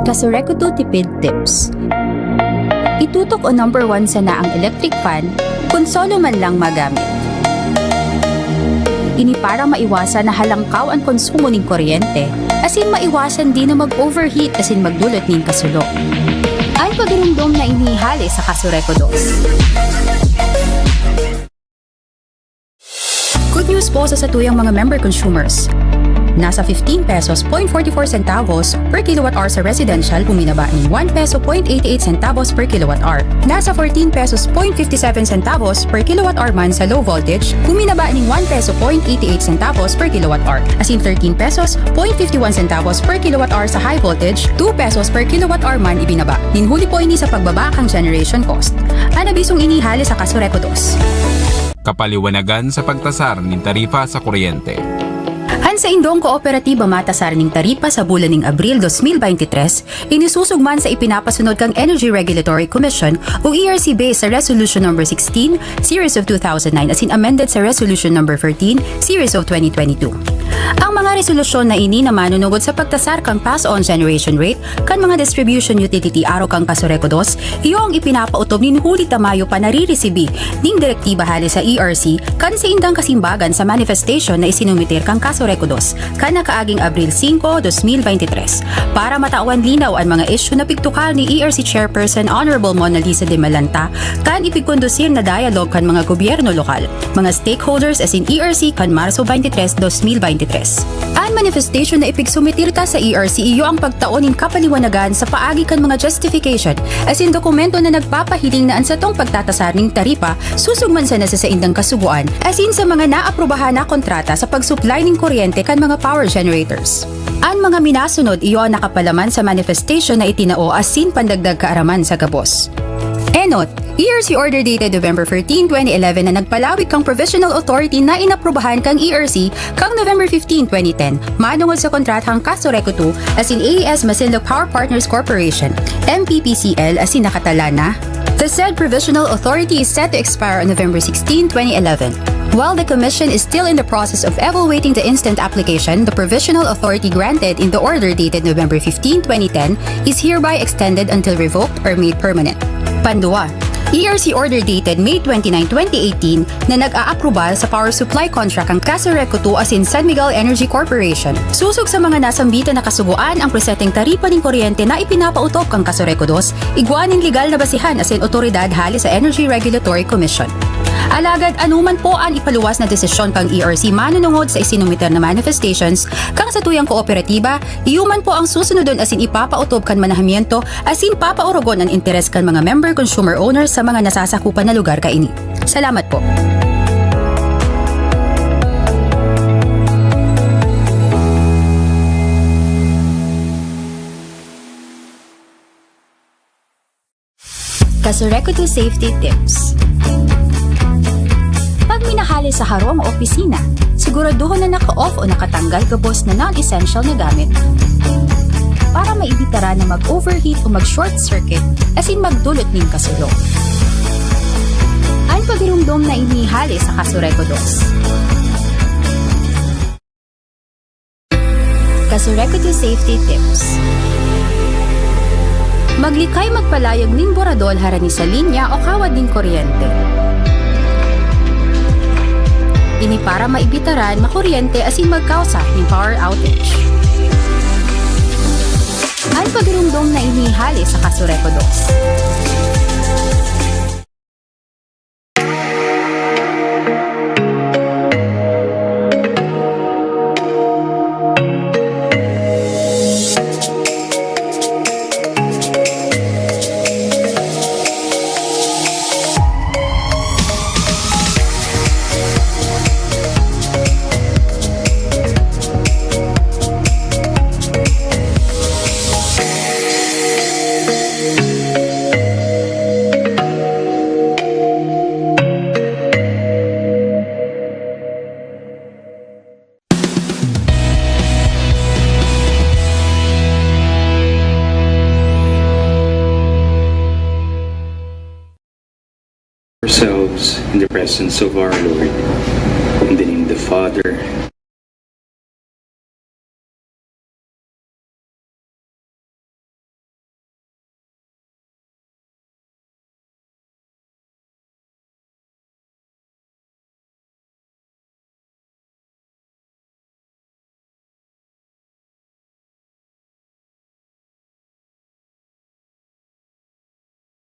Kasureco 2 Tipid Tips. Itutok o number 1 sana ang electric fan kung solo man lang magamit. Ini para maiwasan na halangkaw ang konsumo ng kuryente, asin maiwasan din na mag-overheat asin magdulot ng kasulo. Ang pagirumdom na inihali sa Kasureco 2. Good news po sa satuyang mga member consumers. Nasa 15 pesos 0.44 centavos per kilowatt-hour sa residential, buminaba ng 1 peso 0.88 centavos per kilowatt-hour. Nasa 14 pesos 0.57 centavos per kilowatt-hour man sa low voltage, buminaba ng 1 peso 0.88 centavos per kilowatt-hour. As in 13 pesos 0.51 centavos per kilowatt-hour sa high voltage, 2 pesos per kilowatt-hour man ibinaba. Ninhuli po ini sa pagbaba kang generation cost. Anabisong inihali sa Kasureco 2. Kapaliwanagan sa pagtasar ng tarifa sa kuryente. Sa Indong Kooperatiba matasar ning taripa sa bulan ng Abril 2023, inisusugman sa ipinapasunod kang Energy Regulatory Commission o ERC based sa Resolution No. 16, Series of 2009 as in amended sa Resolution No. 13, Series of 2022. Ang mga resolusyon na ini na manunugod sa pagtasar kang pass-on generation rate kan mga distribution utility araw kang Kasureco 2, iyo ang ipinapautob ni Huli Tamayo pa nariresibi ning direktiba hali sa ERC kan sa indang kasimbagan sa manifestation na isinumitir kang Kasureco 2 kan nakaaging Abril 5, 2023 para matawan linaw ang mga issue na pigtukal ni ERC Chairperson Honorable Mona Lisa de Malanta kan ipigkondusir na dialogue kan mga gobyerno lokal, mga stakeholders as in ERC kan Marso 23, 2023. Ang manifestation na ipigsumitir ta sa ERC iyo ang pagtaonin kapaliwanagan sa paagi kan mga justification as in dokumento na nagpapahiling na ansatong pagtatasar ning taripa susugman sa nasa sa indang kasuguan as in sa mga naaprubahan na kontrata sa pagsupply ning kuryente kan mga power generators. Ang mga minasunod iyo ang nakapalaman sa manifestation na itinao as in pandagdag kaaraman sa gabos. Enot, ERC order dated November 13, 2011 na nagpalawig kang provisional authority na inaprubahan kang ERC kang November 15, 2010 manungod sa kontratang Kasureco 2 as in AES Masinloc Power Partners Corporation, MPPCL as in nakatala na. The said provisional authority is set to expire on November 16, 2011. While the Commission is still in the process of evaluating the instant application, the provisional authority granted in the order dated November 15, 2010 is hereby extended until revoked or made permanent. Pandua, ERC order dated May 29, 2018 na nag-aaprobal sa power supply contract ang Kasureco 2 as in San Miguel Energy Corporation. Susog sa mga nasambita na kasuguan ang preseteng taripa ng kuryente na ipinapautok kang Kasureco 2, iguaning legal na basihan as in otoridad hali sa Energy Regulatory Commission. Alagad anuman po ang ipaluwas na desisyon kang ERC manunungod sa isinumiter na manifestations kang sa tuyang kooperatiba, iuman po ang susunodon asin ipapautob kan manahamiento asin papaurogon ang interes kan mga member consumer owners sa mga nasasakupan na lugar kaini. Salamat po. Kasureco to Safety Tips. Pag minahali sa harong o opisina, siguraduhin na naka-off o nakatanggal gabos na non-essential na gamit. Para maibitara na mag-overheat o mag-short circuit asin magdulot ng kasulo. Ang pagirumdom na inihali sa Kasureco 2. Kasureco to Safety Tips. Maglikay magpalayag ning boradol harani sa linya o kawad ning kuryente. Ini para maibitaran makuryente asin magkausa ng power outage. Ang pagirumdom na inihali sa Kasureco 2. Ourselves in the presence of our Lord. In the name of the Father,